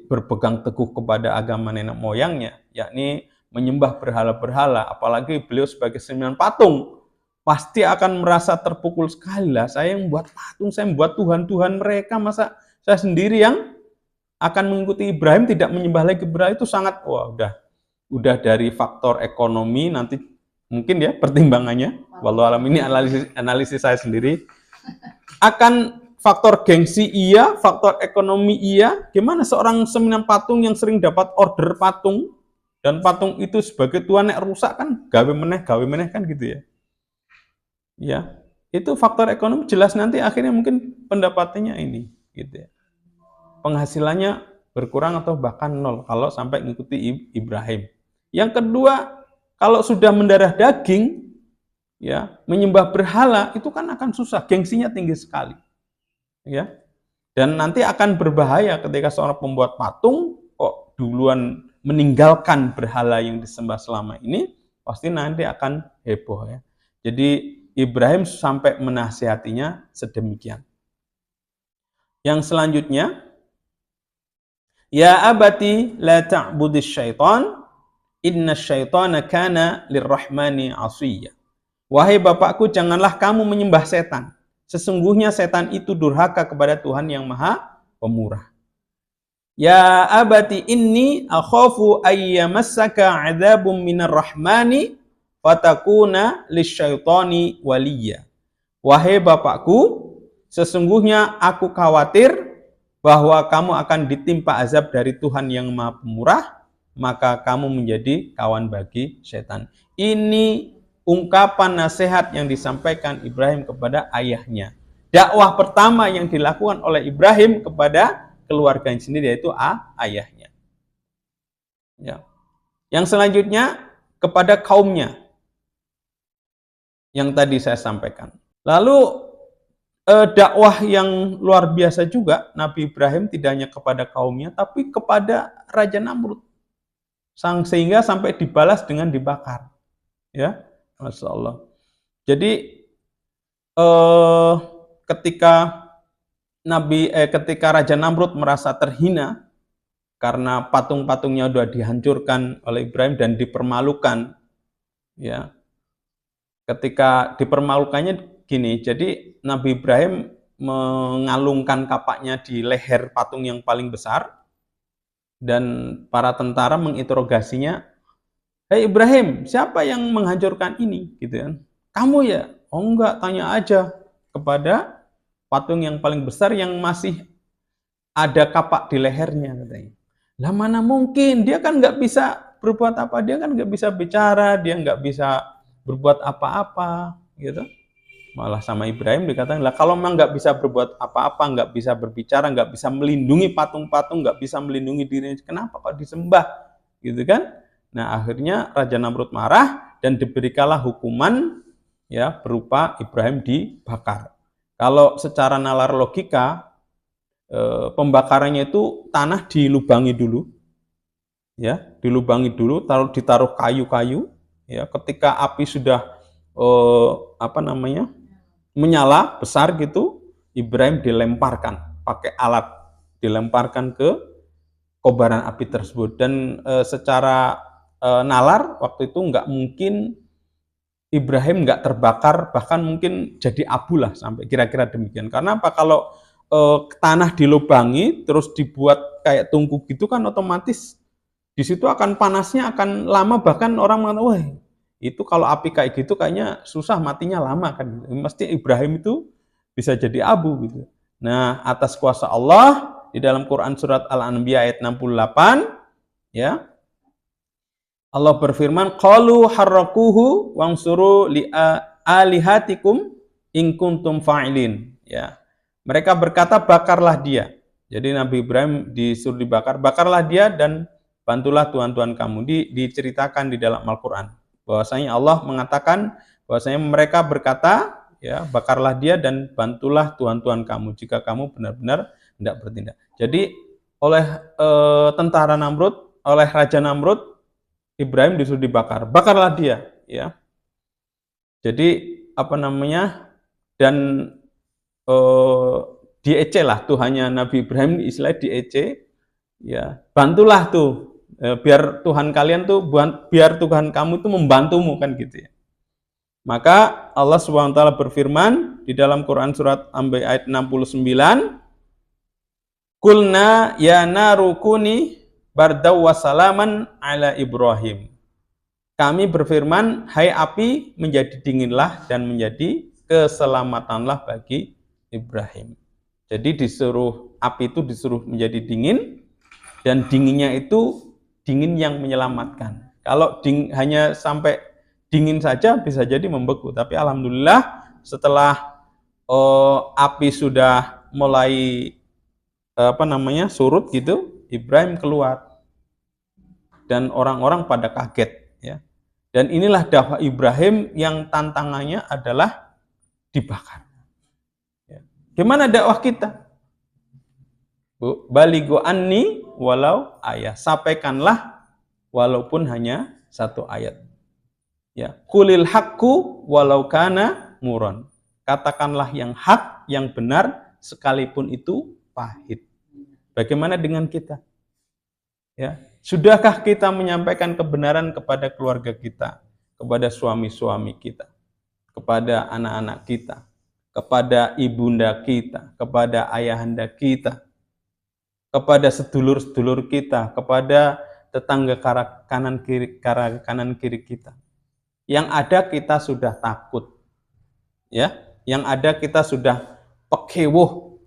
berpegang teguh kepada agama nenek moyangnya, yakni menyembah berhala-berhala, apalagi beliau sebagai seniman patung, pasti akan merasa terpukul sekali lah. Saya yang buat patung, saya membuat Tuhan-Tuhan mereka, masa saya sendiri yang akan mengikuti Ibrahim tidak menyembah lagi berhala. Itu sangat, udah dari faktor ekonomi nanti mungkin ya pertimbangannya, walau alam ini analisis saya sendiri, akan faktor gengsi iya, faktor ekonomi iya. Gimana seorang seniman patung yang sering dapat order patung, dan patung itu sebagai tuan nek rusak kan gawe meneh kan gitu ya. Ya, itu faktor ekonomi jelas, nanti akhirnya mungkin pendapatannya ini gitu ya. Penghasilannya berkurang atau bahkan nol kalau sampai mengikuti Ibrahim. Yang kedua, kalau sudah mendarah daging ya, menyembah berhala itu kan akan susah, gengsinya tinggi sekali. Ya. Dan nanti akan berbahaya ketika seorang pembuat patung kok duluan meninggalkan berhala yang disembah selama ini, pasti nanti akan heboh ya. Jadi Ibrahim sampai menasihatinya sedemikian. Yang selanjutnya, ya abati la ta'budis syaitan, inna syaitana kana lirrahmani asiyya. Wahai bapakku, janganlah kamu menyembah setan. Sesungguhnya setan itu durhaka kepada Tuhan yang Maha Pemurah. Ya abati inni akhafu ayyamassaka 'adzabun minar rahmani fatakuna lisyaitani waliya. Wahai bapakku, sesungguhnya aku khawatir bahwa kamu akan ditimpa azab dari Tuhan yang Maha Pemurah, maka kamu menjadi kawan bagi setan. Ini ungkapan nasihat yang disampaikan Ibrahim kepada ayahnya. Dakwah pertama yang dilakukan oleh Ibrahim kepada keluarganya sendiri, yaitu ayahnya. Ya. Yang selanjutnya kepada kaumnya yang tadi saya sampaikan. Lalu dakwah yang luar biasa juga Nabi Ibrahim, tidak hanya kepada kaumnya tapi kepada Raja Namrud, sehingga sampai dibalas dengan dibakar, ya, Masya Allah. Jadi ketika ketika Raja Namrud merasa terhina karena patung-patungnya sudah dihancurkan oleh Ibrahim dan dipermalukan, ya. Ketika dipermalukannya gini, jadi Nabi Ibrahim mengalungkan kapaknya di leher patung yang paling besar, dan para tentara menginterogasinya, "Hei Ibrahim, siapa yang menghancurkan ini?" Gitu kan. "Kamu ya?" "Oh enggak, tanya aja kepada patung yang paling besar yang masih ada kapak di lehernya," katanya. Lah mana mungkin, dia kan nggak bisa berbuat apa, dia kan nggak bisa bicara, dia nggak bisa berbuat apa-apa, gitu. Malah sama Ibrahim dikatakan, lah kalau memang nggak bisa berbuat apa-apa, nggak bisa berbicara, nggak bisa melindungi patung-patung, nggak bisa melindungi dirinya, kenapa kok disembah, gitu kan? Nah akhirnya Raja Namrud marah dan diberikanlah hukuman, ya, berupa Ibrahim dibakar. Kalau secara nalar logika, pembakarannya itu tanah dilubangi dulu, ya, dilubangi dulu, ditaruh kayu-kayu, ya. Ketika api sudah menyala besar gitu, Ibrahim dilemparkan pakai alat, dilemparkan ke kobaran api tersebut. Dan secara nalar waktu itu nggak mungkin Ibrahim nggak terbakar, bahkan mungkin jadi abu lah, sampai kira-kira demikian. Karena apa? Kalau tanah dilubangi terus dibuat kayak tungku gitu kan, otomatis di situ akan panasnya akan lama, bahkan orang mengatakan, wah itu kalau api kayak gitu kayaknya susah matinya lama kan. Mesti Ibrahim itu bisa jadi abu gitu. Nah, atas kuasa Allah di dalam Quran surat Al-Anbiya ayat 68, ya, Allah berfirman, qalu harrakuhu wangsuru li alihatikum in kuntum fa'ilin, ya. Mereka berkata, bakarlah dia. Jadi Nabi Ibrahim disuruh dibakar, bakarlah dia dan bantulah Tuhan-Tuhan kamu. Diceritakan di dalam Al-Quran bahwasanya Allah mengatakan bahwasanya mereka berkata, ya, bakarlah dia dan bantulah Tuhan-Tuhan kamu jika kamu benar-benar tidak bertindak. Jadi oleh tentara Namrud, oleh Raja Namrud, Ibrahim disuruh dibakar, bakarlah dia, ya. Jadi dan diece lah Tuhannya Nabi Ibrahim, istilah diece, ya, bantulah tuh, biar Tuhan kalian tuh, biar Tuhan kamu tuh membantumu kan gitu, ya. Maka Allah SWT berfirman di dalam Quran surat Anbiya ayat 69, kulna ya narukuni bardaw wasalaman ala Ibrahim. Kami berfirman, hai api, menjadi dinginlah dan menjadi keselamatanlah bagi Ibrahim. Jadi api itu disuruh menjadi dingin, dan dinginnya itu dingin yang menyelamatkan. Kalau hanya sampai dingin saja bisa jadi membeku. Tapi alhamdulillah setelah api sudah mulai surut gitu, Ibrahim keluar dan orang-orang pada kaget, ya. Dan inilah dakwah Ibrahim yang tantangannya adalah dibakar. Gimana dakwah kita? Bu, balighu anni walau ayat. Sampaikanlah walaupun hanya satu ayat. Ya, qulil haqqu walau kana muron. Katakanlah yang hak, yang benar sekalipun itu pahit. Bagaimana dengan kita? Ya, sudahkah kita menyampaikan kebenaran kepada keluarga kita, kepada suami-suami kita, kepada anak-anak kita, kepada ibunda kita, kepada ayahanda kita, kepada sedulur-sedulur kita, kepada tetangga kanan kiri kita. Yang ada kita sudah takut, ya. Yang ada kita sudah pekewuh,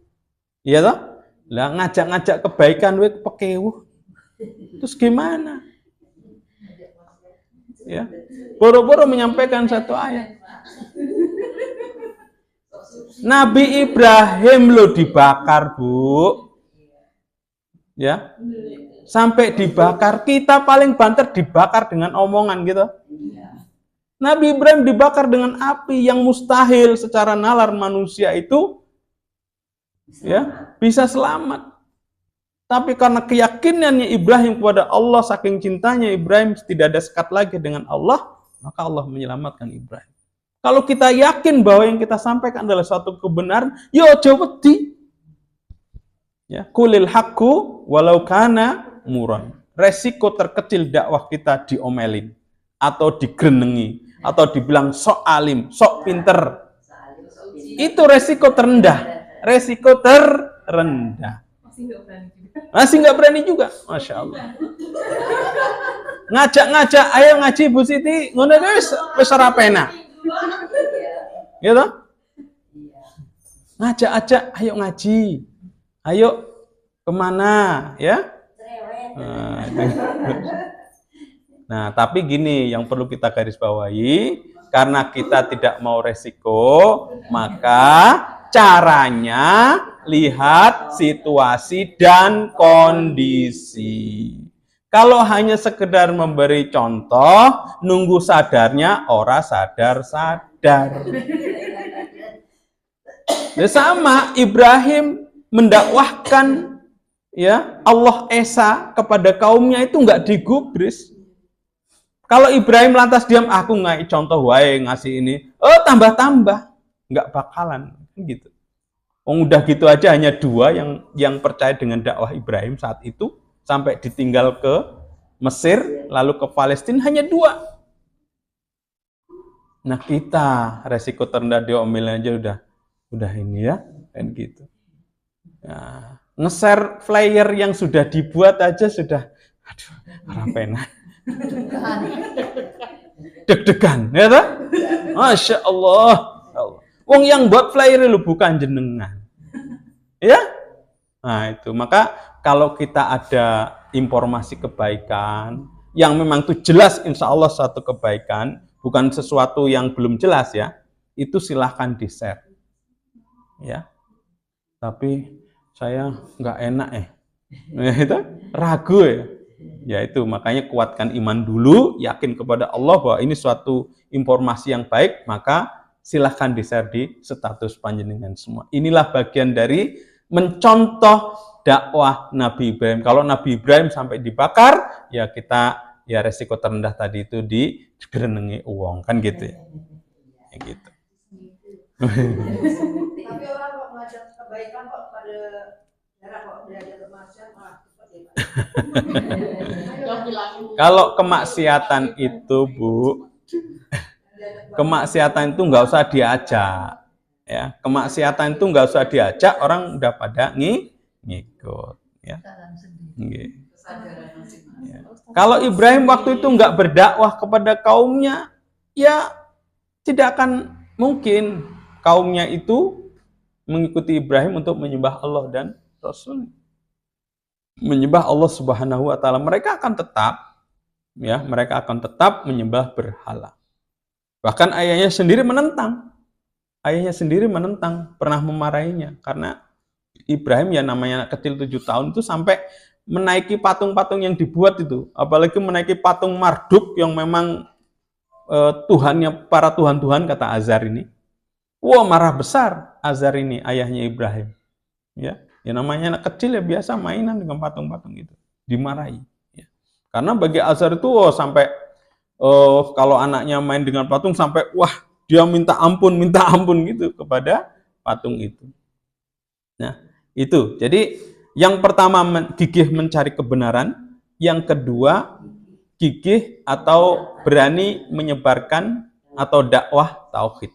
ya toh? Lah ngajak-ngajak kebaikan we pekewuh. Terus gimana? Ya, boro-boro menyampaikan satu ayat. Nabi Ibrahim lo dibakar, Bu. Ya. Sampai dibakar, kita paling banter dibakar dengan omongan gitu. Nabi Ibrahim dibakar dengan api yang mustahil secara nalar manusia itu Ya, bisa selamat. Tapi karena keyakinannya Ibrahim kepada Allah, saking cintanya Ibrahim tidak ada sekat lagi dengan Allah, maka Allah menyelamatkan Ibrahim. Kalau kita yakin bahwa yang kita sampaikan adalah suatu kebenaran, ya aja wedi. Ya, kulil haqqu walau kana muran. Resiko terkecil dakwah kita diomelin atau digrenengi atau dibilang sok alim, sok pinter. Itu resiko terendah. Resiko terendah. Masih nggak berani juga. Masya Allah. Ngajak-ngajak, ayo ngaji Bu Siti, ngono wis ora penak. Ya toh? Ngajak-ajak, ayo ngaji. Ayo kemana ya? Nah, tapi gini yang perlu kita garis bawahi, karena kita tidak mau resiko, maka caranya lihat situasi dan kondisi. Kalau hanya sekedar memberi contoh, nunggu sadarnya ora sadar-sadar. Ya sama, Ibrahim mendakwahkan ya Allah Esa kepada kaumnya itu enggak digubris. Kalau Ibrahim lantas diam, aku nggak contoh wae ngasih ini, tambah-tambah, nggak bakalan gitu. Udah gitu aja hanya 2 yang percaya dengan dakwah Ibrahim saat itu, sampai ditinggal ke Mesir lalu ke Palestina hanya 2. Nah kita resiko terendah diomelin aja udah ini ya kan gitu. Nah, nge-share flyer yang sudah dibuat aja sudah, aduh, rapena. Deg-degan, ya toh? Masya Allah. Wong yang buat flyer lu bukan jenengan. Ya? Nah, itu. Maka kalau kita ada informasi kebaikan yang memang itu jelas insya Allah suatu kebaikan, bukan sesuatu yang belum jelas ya, itu silahkan di-share. Ya. Tapi saya nggak enak itu ragu ya. Ya itu, makanya kuatkan iman dulu, yakin kepada Allah bahwa ini suatu informasi yang baik, maka silahkan di-share di status panjenengan semua. Inilah bagian dari mencontoh dakwah Nabi Ibrahim. Kalau Nabi Ibrahim sampai dibakar, ya kita ya resiko terendah tadi itu digrenengi uang, kan gitu ya. Ya gitu. Tapi orang kok ngajak kebaikan kok pada darah kok belajar kemaksiatan malah cepat ya Pak. Kalau kemaksiatan itu Bu, kemaksiatan itu nggak usah diajak, ya. Kemaksiatan itu nggak usah diajak, orang udah pada ngikut, ya. Ya. Kalau Ibrahim waktu itu nggak berdakwah kepada kaumnya, ya tidak akan mungkin kaumnya itu mengikuti Ibrahim untuk menyembah Allah dan Rasul. Menyembah Allah Subhanahu wa taala. Mereka akan tetap menyembah berhala. Bahkan ayahnya sendiri menentang. Pernah memarahinya karena Ibrahim ya namanya anak kecil 7 tahun itu sampai menaiki patung-patung yang dibuat itu, apalagi menaiki patung Marduk yang memang Tuhannya para tuhan-tuhan kata Azar ini. Wah, marah besar Azar ini, ayahnya Ibrahim. Ya namanya anak kecil ya biasa mainan dengan patung-patung itu, dimarahi. Ya. Karena bagi Azar itu sampai kalau anaknya main dengan patung sampai dia minta ampun gitu kepada patung itu. Nah, itu. Jadi yang pertama gigih mencari kebenaran, yang kedua gigih atau berani menyebarkan atau dakwah tauhid.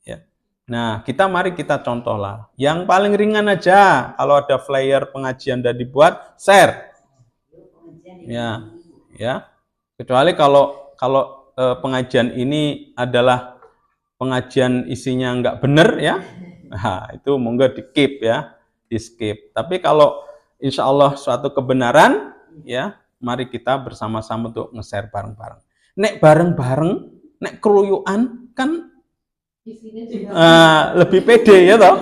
Ya. Nah, mari kita contohlah. Yang paling ringan aja, kalau ada flyer pengajian dan dibuat, share. Ya. Kecuali kalau pengajian ini adalah pengajian isinya nggak benar ya, nah, itu monggo di-skip ya, di-skip. Tapi kalau insya Allah suatu kebenaran, ya, mari kita bersama-sama untuk nge-share bareng-bareng. Nek bareng-bareng, nek keruyuan kan lebih pede ya toh.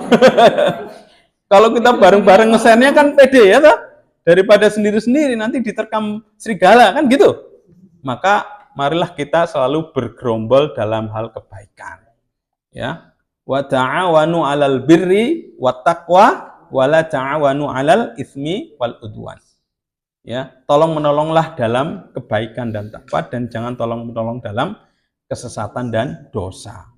Kalau kita bareng-bareng nge-share-nya kan pede ya toh, daripada sendiri-sendiri nanti diterkam serigala kan gitu. Maka marilah kita selalu bergerombol dalam hal kebaikan. Ya. Wa ta'awanu 'alal birri wat taqwa wala ta'awanu 'alal itsmi wal udwan. Ya, tolong menolonglah dalam kebaikan dan takwa dan jangan tolong menolong dalam kesesatan dan dosa.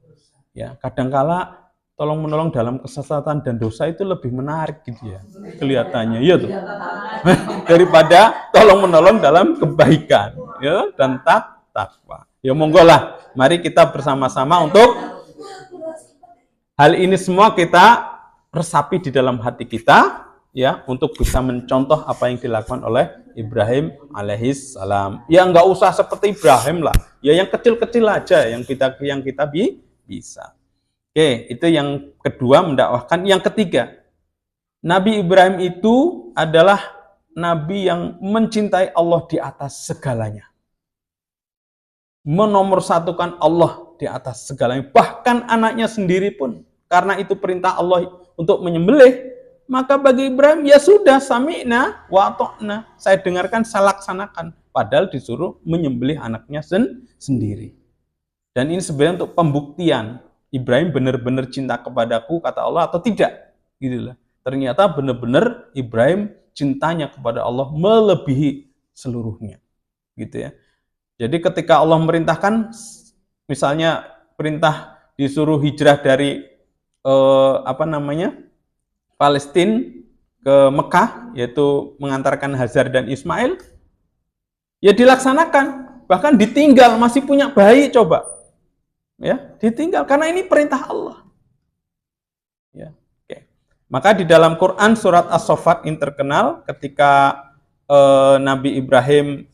Ya, kadangkala tolong menolong dalam kesesatan dan dosa itu lebih menarik gitu ya. Kelihatannya iya tuh. Daripada tolong menolong dalam kebaikan ya dan takwa. Ya monggo lah, mari kita bersama-sama untuk hal ini semua kita resapi di dalam hati kita ya untuk bisa mencontoh apa yang dilakukan oleh Ibrahim alaihis salam. Ya nggak usah seperti Ibrahim lah. Ya yang kecil-kecil aja yang kita bisa. Oke, itu yang kedua mendakwahkan. Yang ketiga, Nabi Ibrahim itu adalah nabi yang mencintai Allah di atas segalanya. Menomorsatukan Allah di atas segalanya. Bahkan anaknya sendiri pun karena itu perintah Allah untuk menyembelih, maka bagi Ibrahim ya sudah sami'na wa ata'na. Saya dengarkan, saya laksanakan. Padahal disuruh menyembelih anaknya sendiri. Dan ini sebenarnya untuk pembuktian Ibrahim benar-benar cinta kepadaku kata Allah atau tidak. Gitulah. Ternyata benar-benar Ibrahim cintanya kepada Allah melebihi seluruhnya. Gitu ya. Jadi ketika Allah merintahkan, misalnya perintah disuruh hijrah dari Palestina ke Mekah, yaitu mengantarkan Hajar dan Ismail, ya dilaksanakan. Bahkan ditinggal, masih punya bayi coba. Ya, ditinggal karena ini perintah Allah. Ya, oke. Maka di dalam Quran surat As-Saffat yang terkenal ketika Nabi Ibrahim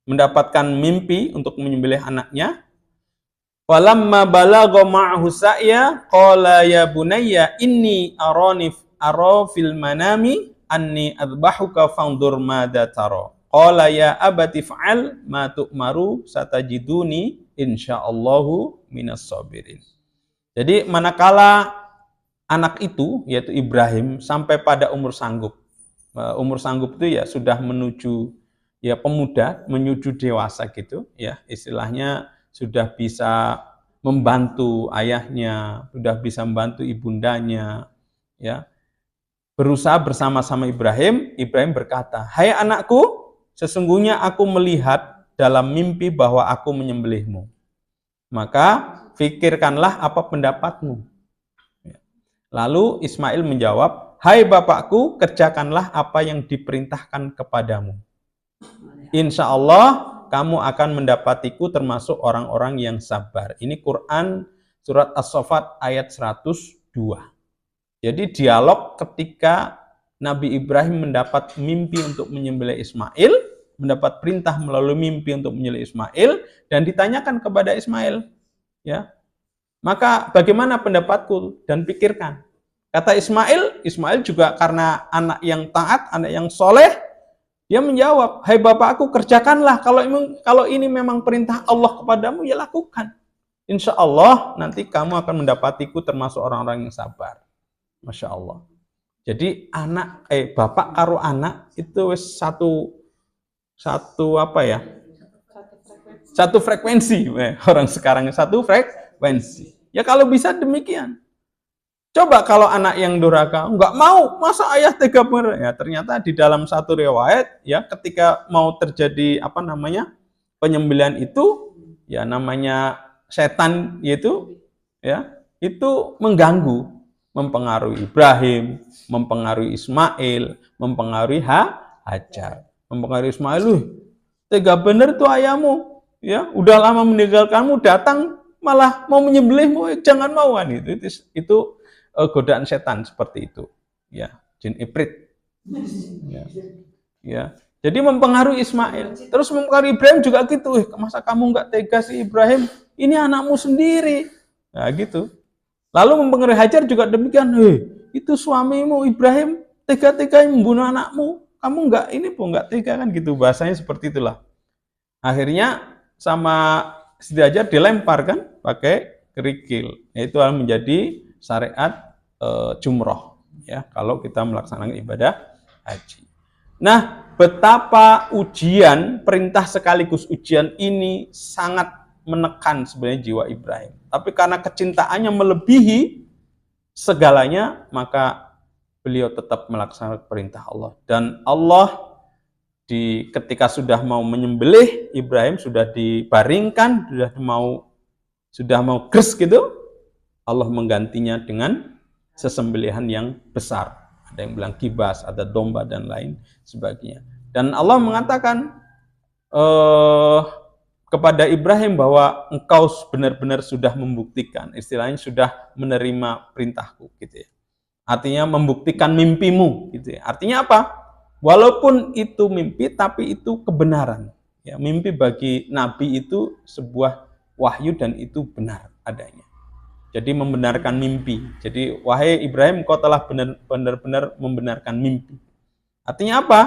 mendapatkan mimpi untuk menyembelih anaknya, walamma balagha ma'ahu sa'ya qala ya bunayya inni ara fil manami anni adbahuka fanzur madza tara qala ya abati fa'al ma tu'maru satajiduni insyaallahu minas sabirin. Jadi manakala anak itu yaitu Ibrahim sampai pada umur sanggup itu ya sudah menuju ya pemuda, menuju dewasa gitu ya, istilahnya sudah bisa membantu ayahnya, sudah bisa membantu ibundanya ya. Berusaha bersama-sama Ibrahim berkata, "Hai anakku, sesungguhnya aku melihat dalam mimpi bahwa aku menyembelihmu. Maka fikirkanlah apa pendapatmu." Lalu Ismail menjawab, "Hai bapakku, kerjakanlah apa yang diperintahkan kepadamu. Insya Allah kamu akan mendapatiku termasuk orang-orang yang sabar." Ini Quran surat As-Saffat ayat 102. Jadi dialog ketika Nabi Ibrahim mendapat mimpi untuk menyembelih Ismail, mendapat perintah melalui mimpi untuk menyembelih Ismail, dan ditanyakan kepada Ismail, ya, maka bagaimana pendapatku dan pikirkan. Kata Ismail juga karena anak yang taat, anak yang soleh, dia menjawab, "Hai bapakku, kerjakanlah. Kalau ini memang perintah Allah kepadamu, ya lakukan. Insya Allah nanti kamu akan mendapatiku termasuk orang-orang yang sabar." Masya Allah. Jadi bapak karo anak itu satu frekuensi. Orang sekarang satu frekuensi. Ya kalau bisa demikian. Coba kalau anak yang durhaka, nggak mau, masa ayah tega bener? Ya ternyata di dalam satu riwayat, ya ketika mau terjadi penyembelihan itu, ya namanya setan itu, ya itu mengganggu, mempengaruhi Ibrahim, mempengaruhi Ismail, mempengaruhi Hajar, mempengaruhi Ismail. Tega bener tuh ayahmu, ya udah lama meninggalkanmu, datang malah mau menyembelihmu, jangan mau kan itu godaan setan seperti itu, ya jin ifrit, ya. Jadi mempengaruhi Ismail, terus mempengaruhi Ibrahim juga gitu. Masa kamu nggak tega sih Ibrahim? Ini anakmu sendiri, nah gitu. Lalu mempengaruhi Hajar juga demikian. Itu suamimu Ibrahim tega-tega membunuh anakmu, kamu nggak tega kan gitu, bahasanya seperti itulah. Akhirnya sama Siti Hajar dilempar kan pakai kerikil, itu menjadi syariat jumroh ya kalau kita melaksanakan ibadah haji. Nah, betapa ujian, perintah sekaligus ujian ini sangat menekan sebenarnya jiwa Ibrahim. Tapi karena kecintaannya melebihi segalanya, maka beliau tetap melaksanakan perintah Allah. Dan Allah ketika sudah mau menyembelih Ibrahim, sudah dibaringkan, sudah mau kres gitu, Allah menggantinya dengan sesembelihan yang besar. Ada yang bilang kibas, ada domba dan lain sebagainya. Dan Allah mengatakan kepada Ibrahim bahwa engkau benar-benar sudah membuktikan, istilahnya sudah menerima perintahku gitu ya. Artinya membuktikan mimpimu gitu ya. Artinya apa? Walaupun itu mimpi tapi itu kebenaran. Ya, mimpi bagi nabi itu sebuah wahyu dan itu benar adanya. Jadi membenarkan mimpi. Jadi wahai Ibrahim, kau telah benar-benar membenarkan mimpi. Artinya apa?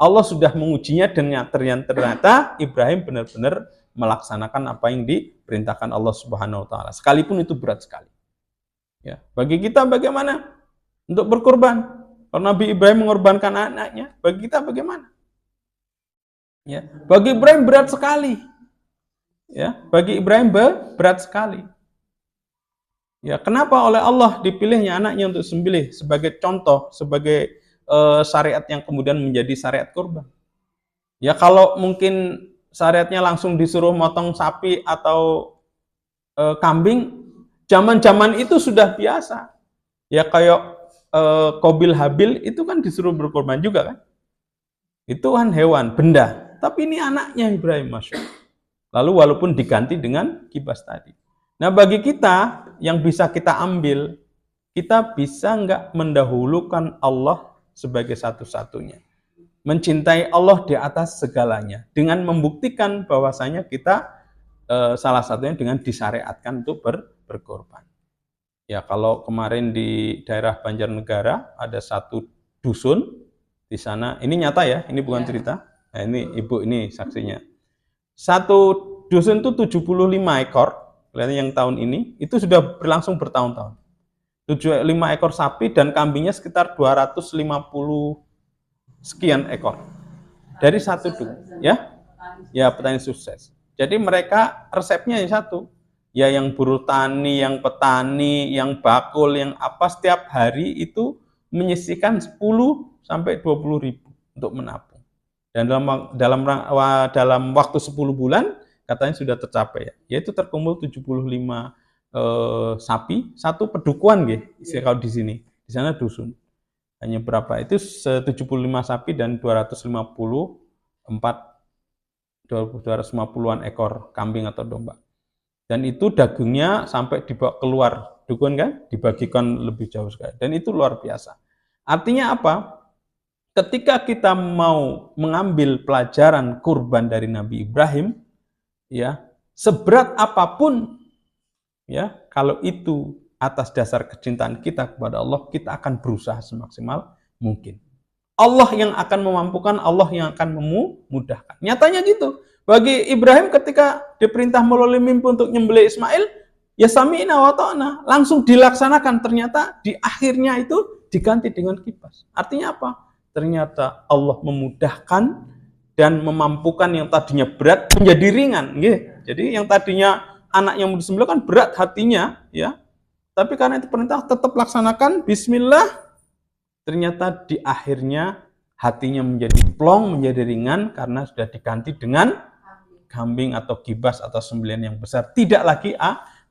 Allah sudah mengujinya dengan ternyata Ibrahim benar-benar melaksanakan apa yang diperintahkan Allah Subhanahu wa taala. Sekalipun itu berat sekali. Ya, bagi kita bagaimana? Untuk berkorban. Kalau Nabi Ibrahim mengorbankan anaknya, bagi kita bagaimana? Ya, bagi Ibrahim berat sekali. Ya, bagi Ibrahim berat sekali. Ya, kenapa oleh Allah dipilihnya anaknya untuk sembelih sebagai contoh, sebagai syariat yang kemudian menjadi syariat kurban? Ya, kalau mungkin syariatnya langsung disuruh motong sapi atau kambing, zaman-zaman itu sudah biasa. Ya, kayak Qabil Habil itu kan disuruh berkorban juga kan? Itu kan hewan, benda. Tapi ini anaknya Ibrahim, Masya Allah. Lalu walaupun diganti dengan kibas tadi. Nah, bagi kita yang bisa kita ambil, kita bisa nggak mendahulukan Allah sebagai satu-satunya. Mencintai Allah di atas segalanya. Dengan membuktikan bahwasanya kita salah satunya dengan disyariatkan untuk berkorban. Ya, kalau kemarin di daerah Banjarnegara ada satu dusun di sana, ini nyata ya, ini bukan cerita. Nah, ini ibu ini saksinya. Satu dusun itu 75 ekor, yang tahun ini itu sudah berlangsung bertahun-tahun. 75 ekor sapi dan kambingnya sekitar 250 sekian ekor. Dari satu dusun, ya. Ya, petani sukses. Jadi mereka resepnya yang satu. Ya, yang buruh tani, yang petani, yang bakul, yang apa, setiap hari itu menyisihkan 10 sampai 20 ribu untuk menabung. Dan dalam waktu 10 bulan katanya sudah tercapai ya. Yaitu terkumpul 75 sapi, satu pedukuhan gitu. Kalau di sini. Di sana dusun. Hanya berapa? Itu 75 sapi dan 250-an ekor kambing atau domba. Dan itu dagingnya sampai dibawa keluar dukun kan, dibagikan lebih jauh sekali. Dan itu luar biasa. Artinya apa? Ketika kita mau mengambil pelajaran kurban dari Nabi Ibrahim, ya, seberat apapun, ya, kalau itu atas dasar kecintaan kita kepada Allah, kita akan berusaha semaksimal mungkin. Allah yang akan memampukan, Allah yang akan memudahkan. Nyatanya gitu. Bagi Ibrahim ketika diperintah melalui mimpi untuk nyembelih Ismail, ya sami'na wa ta'na, langsung dilaksanakan. Ternyata di akhirnya itu diganti dengan kibas. Artinya apa? Ternyata Allah memudahkan dan memampukan yang tadinya berat menjadi ringan. Jadi yang tadinya anak yang mau disembelih kan berat hatinya, ya. Tapi karena itu perintah tetap laksanakan, bismillah. Ternyata di akhirnya hatinya menjadi plong, menjadi ringan karena sudah diganti dengan kambing atau kibas atau sembelihan yang besar, tidak lagi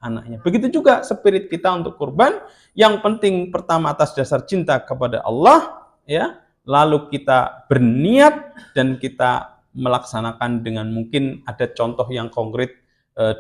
anaknya. Begitu juga spirit kita untuk kurban, yang penting pertama atas dasar cinta kepada Allah, ya, lalu kita berniat dan kita melaksanakan dengan mungkin ada contoh yang konkret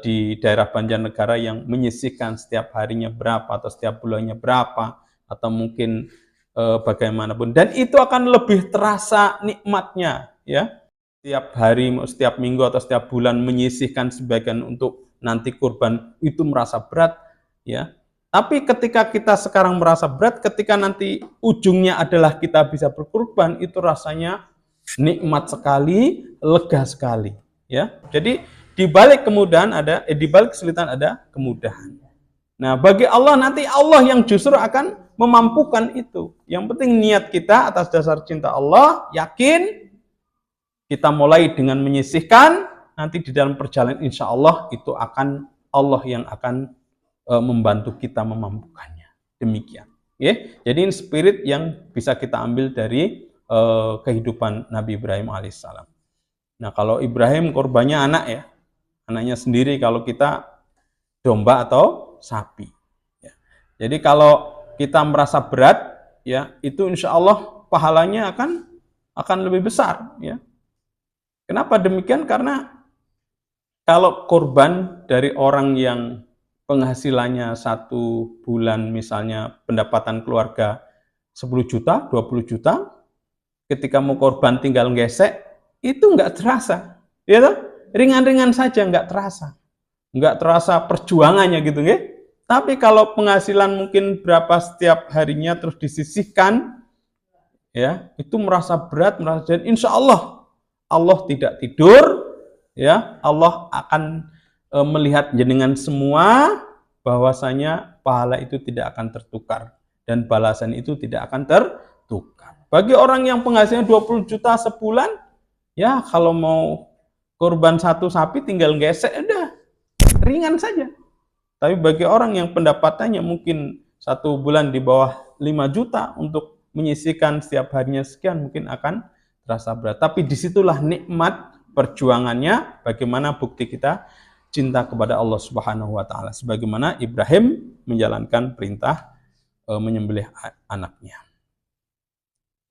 di daerah Banjarnegara yang menyisihkan setiap harinya berapa atau setiap bulannya berapa atau mungkin bagaimanapun, dan itu akan lebih terasa nikmatnya, ya. Setiap hari, setiap minggu atau setiap bulan menyisihkan sebagian untuk nanti kurban itu merasa berat, ya. Tapi ketika kita sekarang merasa berat, ketika nanti ujungnya adalah kita bisa berkurban, itu rasanya nikmat sekali, lega sekali, ya. Jadi di balik kemudahan ada, di balik kesulitan ada kemudahan. Nah, bagi Allah nanti Allah yang justru akan memampukan itu. Yang penting niat kita atas dasar cinta Allah, yakin. Kita mulai dengan menyisihkan, nanti di dalam perjalanan insya Allah itu akan Allah yang akan membantu kita memampukannya. Demikian. Ya, jadi ini spirit yang bisa kita ambil dari kehidupan Nabi Ibrahim alaihissalam. Nah, kalau Ibrahim korbannya anak ya, anaknya sendiri. Kalau kita domba atau sapi. Ya. Jadi kalau kita merasa berat, ya itu insya Allah pahalanya akan lebih besar. Ya. Kenapa demikian? Karena kalau korban dari orang yang penghasilannya 1 bulan, misalnya pendapatan keluarga 10 juta, 20 juta, ketika mau korban tinggal gesek, itu nggak terasa. Ya, ringan-ringan saja, nggak terasa perjuangannya gitu, ya. Tapi kalau penghasilan mungkin berapa setiap harinya terus disisihkan, ya itu merasa berat, dan insya Allah tidak tidur, ya Allah akan melihat jenengan semua, bahwasanya pahala itu tidak akan tertukar dan balasan itu tidak akan tertukar. Bagi orang yang penghasilan 20 juta sebulan, ya kalau mau korban 1 sapi tinggal gesek, udah ringan saja. Tapi bagi orang yang pendapatannya mungkin 1 bulan di bawah 5 juta untuk menyisihkan setiap harinya sekian, mungkin akan terasa berat. Tapi disitulah nikmat perjuangannya, bagaimana bukti kita cinta kepada Allah Subhanahu wa taala, sebagaimana Ibrahim menjalankan perintah menyembelih anaknya.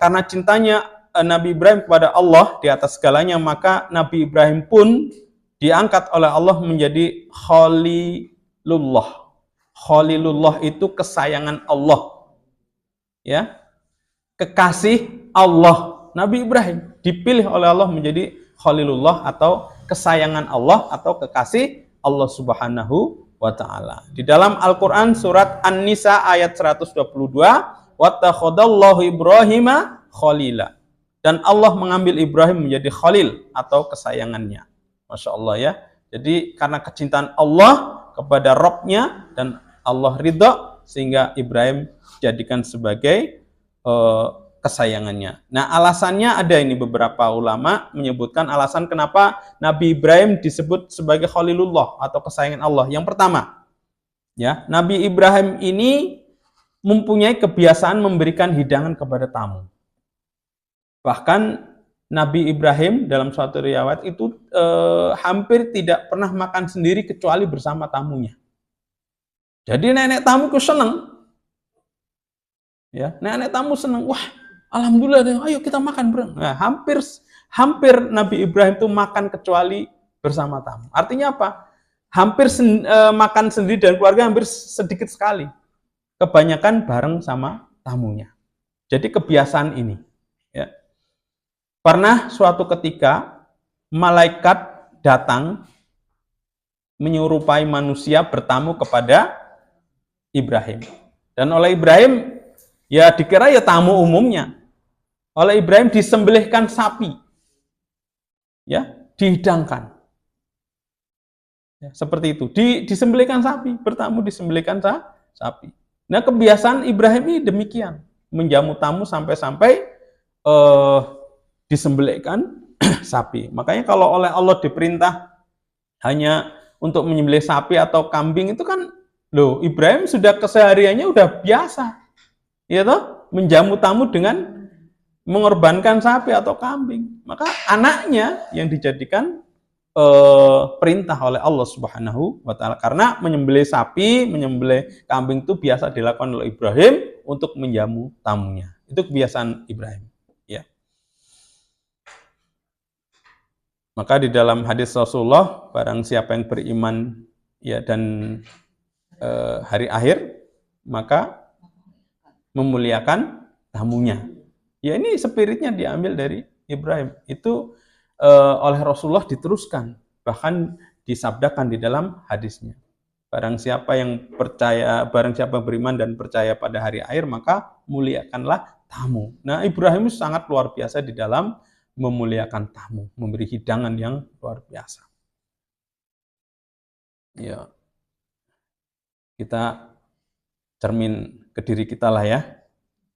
Karena cintanya Nabi Ibrahim kepada Allah di atas segalanya, maka Nabi Ibrahim pun diangkat oleh Allah menjadi Khalilullah. Khalilullah itu kesayangan Allah. Ya. Kekasih Allah. Nabi Ibrahim dipilih oleh Allah menjadi Khalilullah atau kesayangan Allah atau kekasih Allah Subhanahu wa taala. Di dalam Al-Qur'an surat An-Nisa ayat 122, wattakhadallahu Ibrahima khalila. Dan Allah mengambil Ibrahim menjadi khalil atau kesayangannya. Masya Allah ya. Jadi karena kecintaan Allah kepada Rabb-nya dan Allah ridha, sehingga Ibrahim dijadikan sebagai kesayangannya. Nah, alasannya ada, ini beberapa ulama menyebutkan alasan kenapa Nabi Ibrahim disebut sebagai Khalilullah atau kesayangan Allah. Yang pertama, ya, Nabi Ibrahim ini mempunyai kebiasaan memberikan hidangan kepada tamu. Bahkan Nabi Ibrahim dalam suatu riwayat itu hampir tidak pernah makan sendiri kecuali bersama tamunya. Jadi nenek tamuku senang. Ya, nenek tamu senang. Wah, alhamdulillah, ayo kita makan bareng. Nah, hampir Nabi Ibrahim itu makan kecuali bersama tamu. Artinya apa? Hampir makan sendiri dan keluarga hampir sedikit sekali. Kebanyakan bareng sama tamunya. Jadi kebiasaan ini. Ya. Pernah suatu ketika malaikat datang menyerupai manusia bertamu kepada Ibrahim. Dan oleh Ibrahim, ya dikira ya tamu umumnya. Oleh Ibrahim disembelihkan sapi. Ya, dihidangkan. Ya, seperti itu. Disembelihkan sapi, bertamu disembelihkan sapi. Nah, kebiasaan Ibrahim ini demikian. Menjamu tamu sampai-sampai disembelihkan sapi. Makanya kalau oleh Allah diperintah hanya untuk menyembelih sapi atau kambing, itu kan loh, Ibrahim sudah kesehariannya udah biasa. Ya toh, menjamu tamu dengan mengorbankan sapi atau kambing. Maka anaknya yang dijadikan perintah oleh Allah Subhanahu wa taala, karena menyembelih sapi, menyembelih kambing itu biasa dilakukan oleh Ibrahim untuk menjamu tamunya. Itu kebiasaan Ibrahim. Ya. Maka di dalam hadis Rasulullah, barang siapa yang beriman ya dan hari akhir, maka memuliakan tamunya. Ya, ini spiritnya diambil dari Ibrahim. Itu oleh Rasulullah diteruskan, bahkan disabdakan di dalam hadisnya. Barang siapa yang beriman dan percaya pada hari akhir, maka muliakanlah tamu. Nah, Ibrahim sangat luar biasa di dalam memuliakan tamu, memberi hidangan yang luar biasa. Ya, kita cermin ke diri kita lah ya.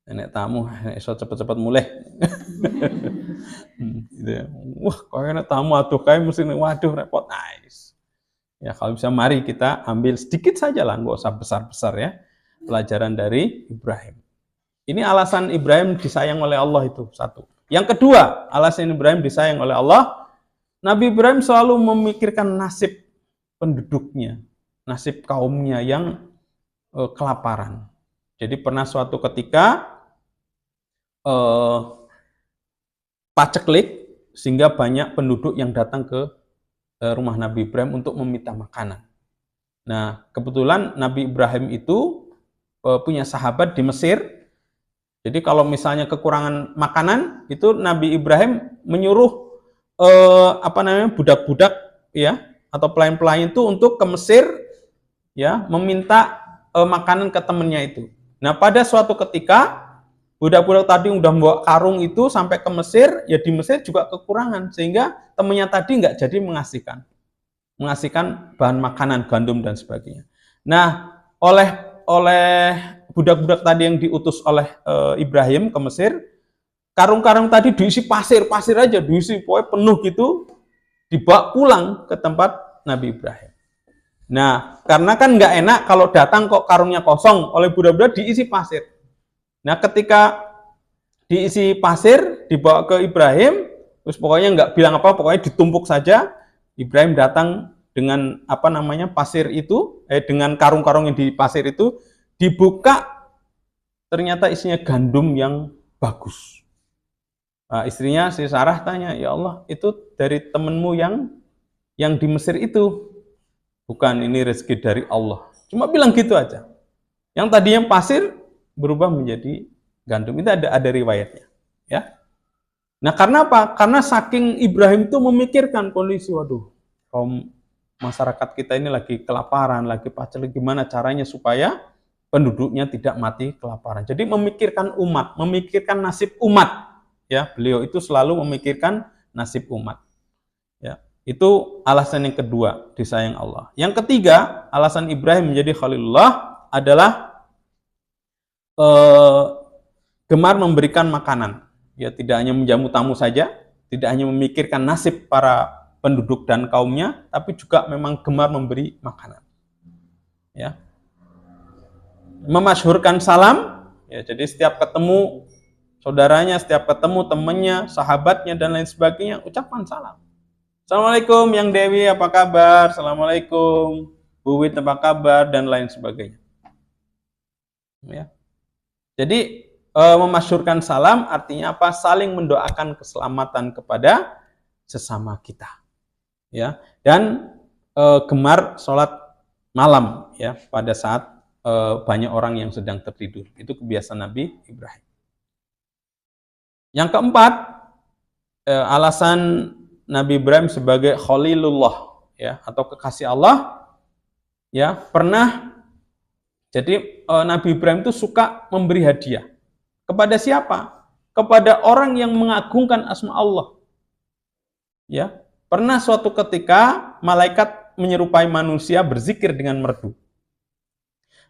Nenek tamu, esok cepat-cepat mulai. Gitu ya. Wah, kayaknya tamu atuh kayak mesti, waduh repot. Nice. Ya, kalau bisa mari kita ambil sedikit saja lah, nggak usah besar-besar ya. pelajaran dari Ibrahim. Ini alasan Ibrahim disayang oleh Allah itu satu. Yang kedua, alasan Ibrahim disayang oleh Allah, Nabi Ibrahim selalu memikirkan nasib penduduknya, nasib kaumnya yang kelaparan. Jadi pernah suatu ketika paceklik sehingga banyak penduduk yang datang ke rumah Nabi Ibrahim untuk meminta makanan. Nah, kebetulan Nabi Ibrahim itu punya sahabat di Mesir. Jadi kalau misalnya kekurangan makanan, itu Nabi Ibrahim menyuruh budak-budak ya atau pelayan-pelayan itu untuk ke Mesir ya meminta makanan ke temannya itu. Nah, pada suatu ketika budak-budak tadi udah membawa karung itu sampai ke Mesir, ya di Mesir juga kekurangan sehingga temannya tadi nggak jadi mengasihkan bahan makanan, gandum dan sebagainya. Nah, oleh budak-budak tadi yang diutus oleh Ibrahim ke Mesir, karung-karung tadi diisi pasir aja, diisi pokoknya penuh gitu, dibawa pulang ke tempat Nabi Ibrahim. Nah, karena kan nggak enak kalau datang kok karungnya kosong, oleh budak-budak diisi pasir. Nah, ketika diisi pasir, dibawa ke Ibrahim, terus pokoknya nggak bilang apa, pokoknya ditumpuk saja. Ibrahim datang dengan pasir itu, dengan karung-karung yang di pasir itu, dibuka, ternyata isinya gandum yang bagus. Nah, istrinya si Sarah tanya, ya Allah, itu dari temanmu yang di Mesir itu? Bukan, ini rezeki dari Allah. Cuma bilang gitu aja. Yang tadinya pasir berubah menjadi gandum. Itu ada riwayatnya. Ya. Nah, karena apa? Karena saking Ibrahim itu memikirkan kondisi, waduh, kaum masyarakat kita ini lagi kelaparan, lagi paceklik, gimana caranya supaya penduduknya tidak mati kelaparan. Jadi memikirkan umat, memikirkan nasib umat. Ya, beliau itu selalu memikirkan nasib umat. Ya, itu alasan yang kedua, disayang Allah. Yang ketiga, alasan Ibrahim menjadi Khalilullah adalah gemar memberikan makanan. Ya, tidak hanya menjamu tamu saja, tidak hanya memikirkan nasib para penduduk dan kaumnya, tapi juga memang gemar memberi makanan. Ya. Memasyhurkan salam, ya, jadi setiap ketemu saudaranya, setiap ketemu temannya, sahabatnya dan lain sebagainya, ucapkan salam. Assalamualaikum Yang Dewi, apa kabar? Assalamualaikum Bu Wit, apa kabar? Dan lain sebagainya. Ya. Jadi memasyhurkan salam artinya apa? Saling mendoakan keselamatan kepada sesama kita. Ya. Dan gemar sholat malam ya pada saat banyak orang yang sedang tertidur. Itu kebiasaan Nabi Ibrahim. Yang keempat, alasan Nabi Ibrahim sebagai Khalilullah ya atau kekasih Allah ya, pernah jadi Nabi Ibrahim itu suka memberi hadiah. Kepada siapa? Kepada orang yang mengagungkan asma Allah. Ya, pernah suatu ketika malaikat menyerupai manusia berzikir dengan merdu.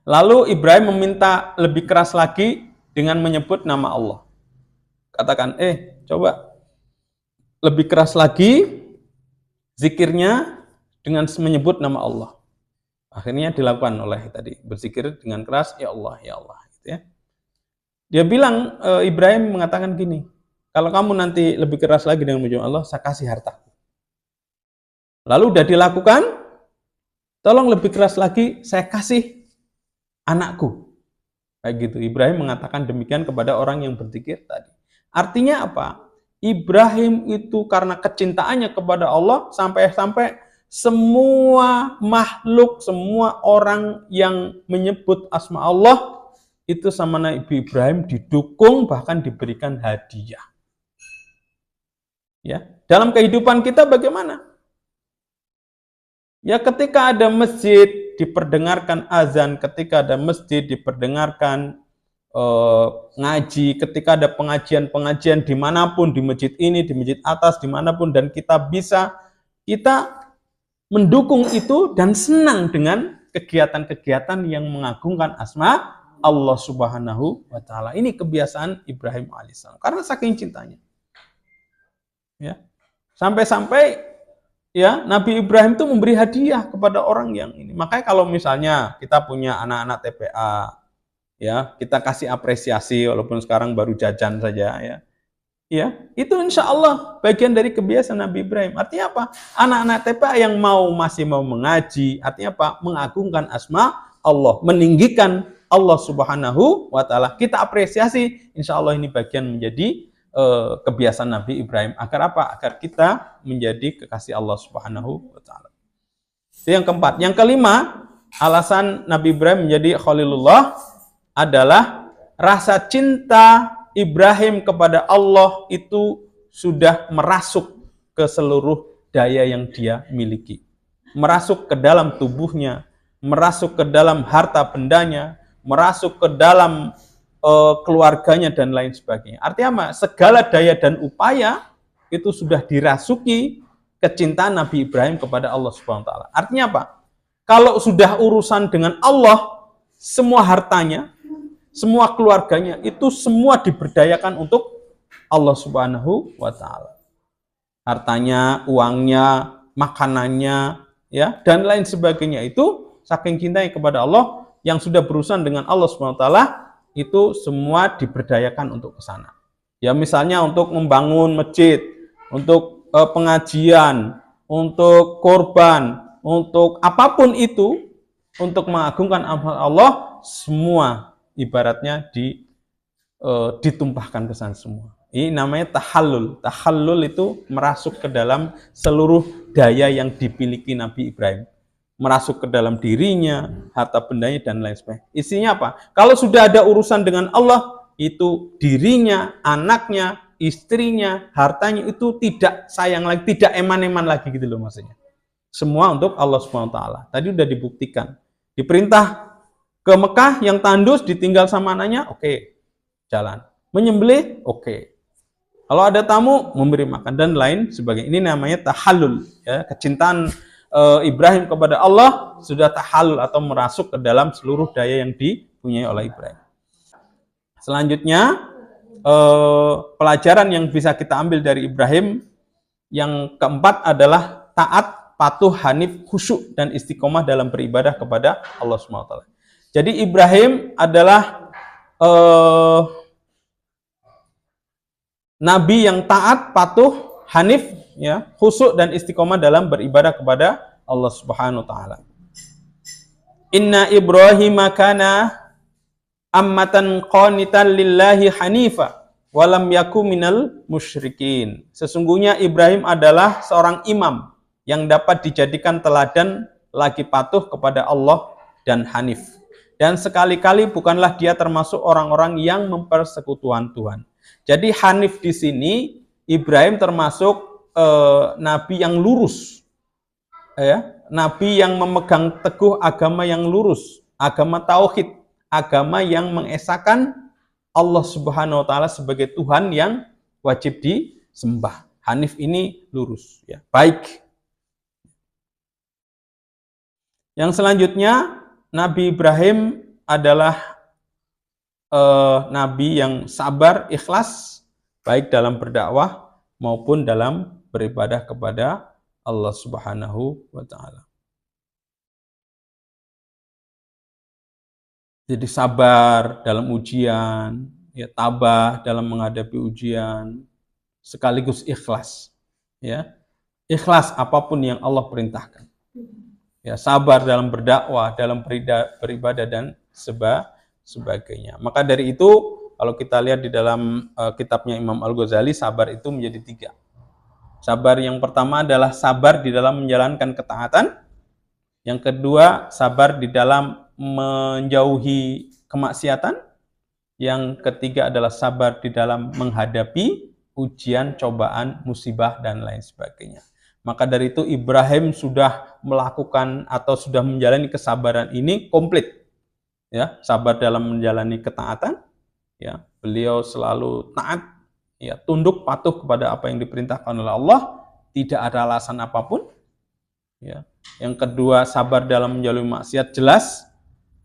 Lalu Ibrahim meminta lebih keras lagi dengan menyebut nama Allah. Katakan, coba lebih keras lagi zikirnya dengan menyebut nama Allah. Akhirnya dilakukan oleh tadi, berzikir dengan keras, ya Allah, gitu ya. Dia bilang, Ibrahim mengatakan gini, kalau kamu nanti lebih keras lagi dengan menyebut Allah, saya kasih hartaku. Lalu udah dilakukan, tolong lebih keras lagi, saya kasih anakku. Kayak gitu, Ibrahim mengatakan demikian kepada orang yang berzikir tadi. Artinya apa? Ibrahim itu karena kecintaannya kepada Allah, sampai-sampai semua makhluk, semua orang yang menyebut asma Allah, itu sama Nabi Ibrahim didukung, bahkan diberikan hadiah. Ya, dalam kehidupan kita bagaimana? Ya, ketika ada masjid diperdengarkan azan, ketika ada masjid diperdengarkan ngaji, ketika ada pengajian-pengajian dimanapun, di masjid ini, di masjid atas, dimanapun, dan kita mendukung itu dan senang dengan kegiatan-kegiatan yang mengagungkan asma Allah Subhanahu wa Ta'ala. Ini kebiasaan Ibrahim alaihissalam karena saking cintanya. Ya. Sampai-sampai ya Nabi Ibrahim itu memberi hadiah kepada orang yang ini. Makanya kalau misalnya kita punya anak-anak TPA, ya kita kasih apresiasi walaupun sekarang baru jajan saja ya. Ya, itu insya Allah bagian dari kebiasaan Nabi Ibrahim. Artinya apa? Anak-anak TPA yang masih mau mengaji, artinya apa? Mengagungkan asma Allah, meninggikan Allah Subhanahu wa Ta'ala. Kita apresiasi, insya Allah ini bagian menjadi kebiasaan Nabi Ibrahim. Agar apa? Agar kita menjadi kekasih Allah Subhanahu wa Ta'ala. Itu yang keempat. Yang kelima, alasan Nabi Ibrahim menjadi Khalilullah adalah rasa cinta Ibrahim kepada Allah itu sudah merasuk ke seluruh daya yang dia miliki. Merasuk ke dalam tubuhnya, merasuk ke dalam harta bendanya, merasuk ke dalam keluarganya dan lain sebagainya. Artinya apa? Segala daya dan upaya itu sudah dirasuki kecintaan Nabi Ibrahim kepada Allah Subhanahu wa taala. Artinya apa? Kalau sudah urusan dengan Allah, semua hartanya, semua keluarganya itu semua diberdayakan untuk Allah Subhanahu wa taala. Hartanya, uangnya, makanannya, ya, dan lain sebagainya itu saking cintanya kepada Allah yang sudah berurusan dengan Allah Subhanahu wa taala itu semua diberdayakan untuk ke sana. Ya, misalnya untuk membangun masjid, untuk pengajian, untuk korban, untuk apapun itu, untuk mengagungkan Allah, semua ibaratnya ditumpahkan ke sana semua. Ini namanya tahallul. Tahallul itu merasuk ke dalam seluruh daya yang dimiliki Nabi Ibrahim. Merasuk ke dalam dirinya, harta bendanya, dan lain sebagainya. Isinya apa? Kalau sudah ada urusan dengan Allah, itu dirinya, anaknya, istrinya, hartanya itu tidak sayang lagi, tidak eman-eman lagi gitu loh maksudnya. Semua untuk Allah Subhanahu wa taala. Tadi udah dibuktikan. Diperintah ke Mekah yang tandus ditinggal sama anaknya, oke, jalan. Menyembelih, oke. Kalau ada tamu, memberi makan dan lain sebagainya. Ini namanya tahallul, ya, kecintaan Ibrahim kepada Allah sudah tahallul atau merasuk ke dalam seluruh daya yang dipunyai oleh Ibrahim. Selanjutnya, pelajaran yang bisa kita ambil dari Ibrahim yang keempat adalah taat, patuh, hanif, khusyuk dan istiqomah dalam beribadah kepada Allah Subhanahu wa taala. Jadi Ibrahim adalah nabi yang taat, patuh, hanif, ya, khusyuk dan istiqomah dalam beribadah kepada Allah Subhanahu wa taala. Inna Ibrahim kana ammatan qanitan lillahi hanifa walam yaku minal musyrikin. Sesungguhnya Ibrahim adalah seorang imam yang dapat dijadikan teladan lagi patuh kepada Allah dan hanif. Dan sekali-kali bukanlah dia termasuk orang-orang yang mempersekutukan Tuhan. Jadi hanif di sini Ibrahim termasuk nabi yang lurus, ya, nabi yang memegang teguh agama yang lurus, agama tauhid, agama yang mengesahkan Allah Subhanahu wa taala sebagai Tuhan yang wajib disembah. Hanif ini lurus, ya, baik. Yang selanjutnya, Nabi Ibrahim adalah nabi yang sabar, ikhlas, baik dalam berdakwah maupun dalam beribadah kepada Allah Subhanahu wa taala. Jadi sabar dalam ujian, ya, tabah dalam menghadapi ujian, sekaligus ikhlas, ya. Ikhlas apapun yang Allah perintahkan. Ya, sabar dalam berdakwah, dalam beribadah dan sebagainya. Maka dari itu, kalau kita lihat di dalam kitabnya Imam Al-Ghazali, sabar itu menjadi 3. Sabar yang pertama adalah sabar di dalam menjalankan ketaatan. Yang kedua, sabar di dalam menjauhi kemaksiatan. Yang ketiga adalah sabar di dalam menghadapi ujian, cobaan, musibah, dan lain sebagainya. Maka dari itu Ibrahim sudah melakukan atau sudah menjalani kesabaran ini komplit. Ya, sabar dalam menjalani ketaatan, ya, beliau selalu taat, ya, tunduk patuh kepada apa yang diperintahkan oleh Allah, tidak ada alasan apapun. Ya. Yang kedua, sabar dalam menjalani maksiat. Jelas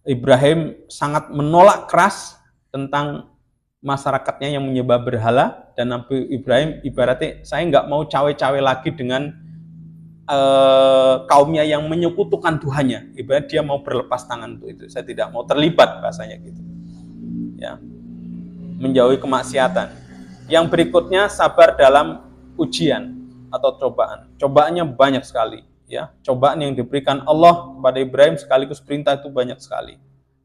Ibrahim sangat menolak keras tentang masyarakatnya yang menyembah berhala, dan Nabi Ibrahim ibaratnya, saya nggak mau cawe-cawe lagi dengan kaumnya yang menyekutukan Tuhannya. Ibarat dia mau berlepas tangan untuk itu. Saya tidak mau terlibat, bahasanya gitu. ya, menjauhi kemaksiatan. Yang berikutnya sabar dalam ujian atau cobaan. Cobaannya banyak sekali, ya. Cobaan yang diberikan Allah kepada Ibrahim sekaligus perintah itu banyak sekali.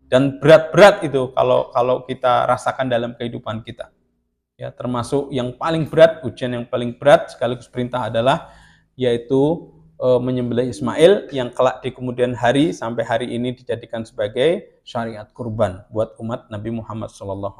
Dan berat-berat itu kalau kita rasakan dalam kehidupan kita. Ya, termasuk yang paling berat, ujian yang paling berat sekaligus perintah adalah yaitu menyembelih Ismail yang kelak di kemudian hari sampai hari ini dijadikan sebagai syariat kurban buat umat Nabi Muhammad SAW.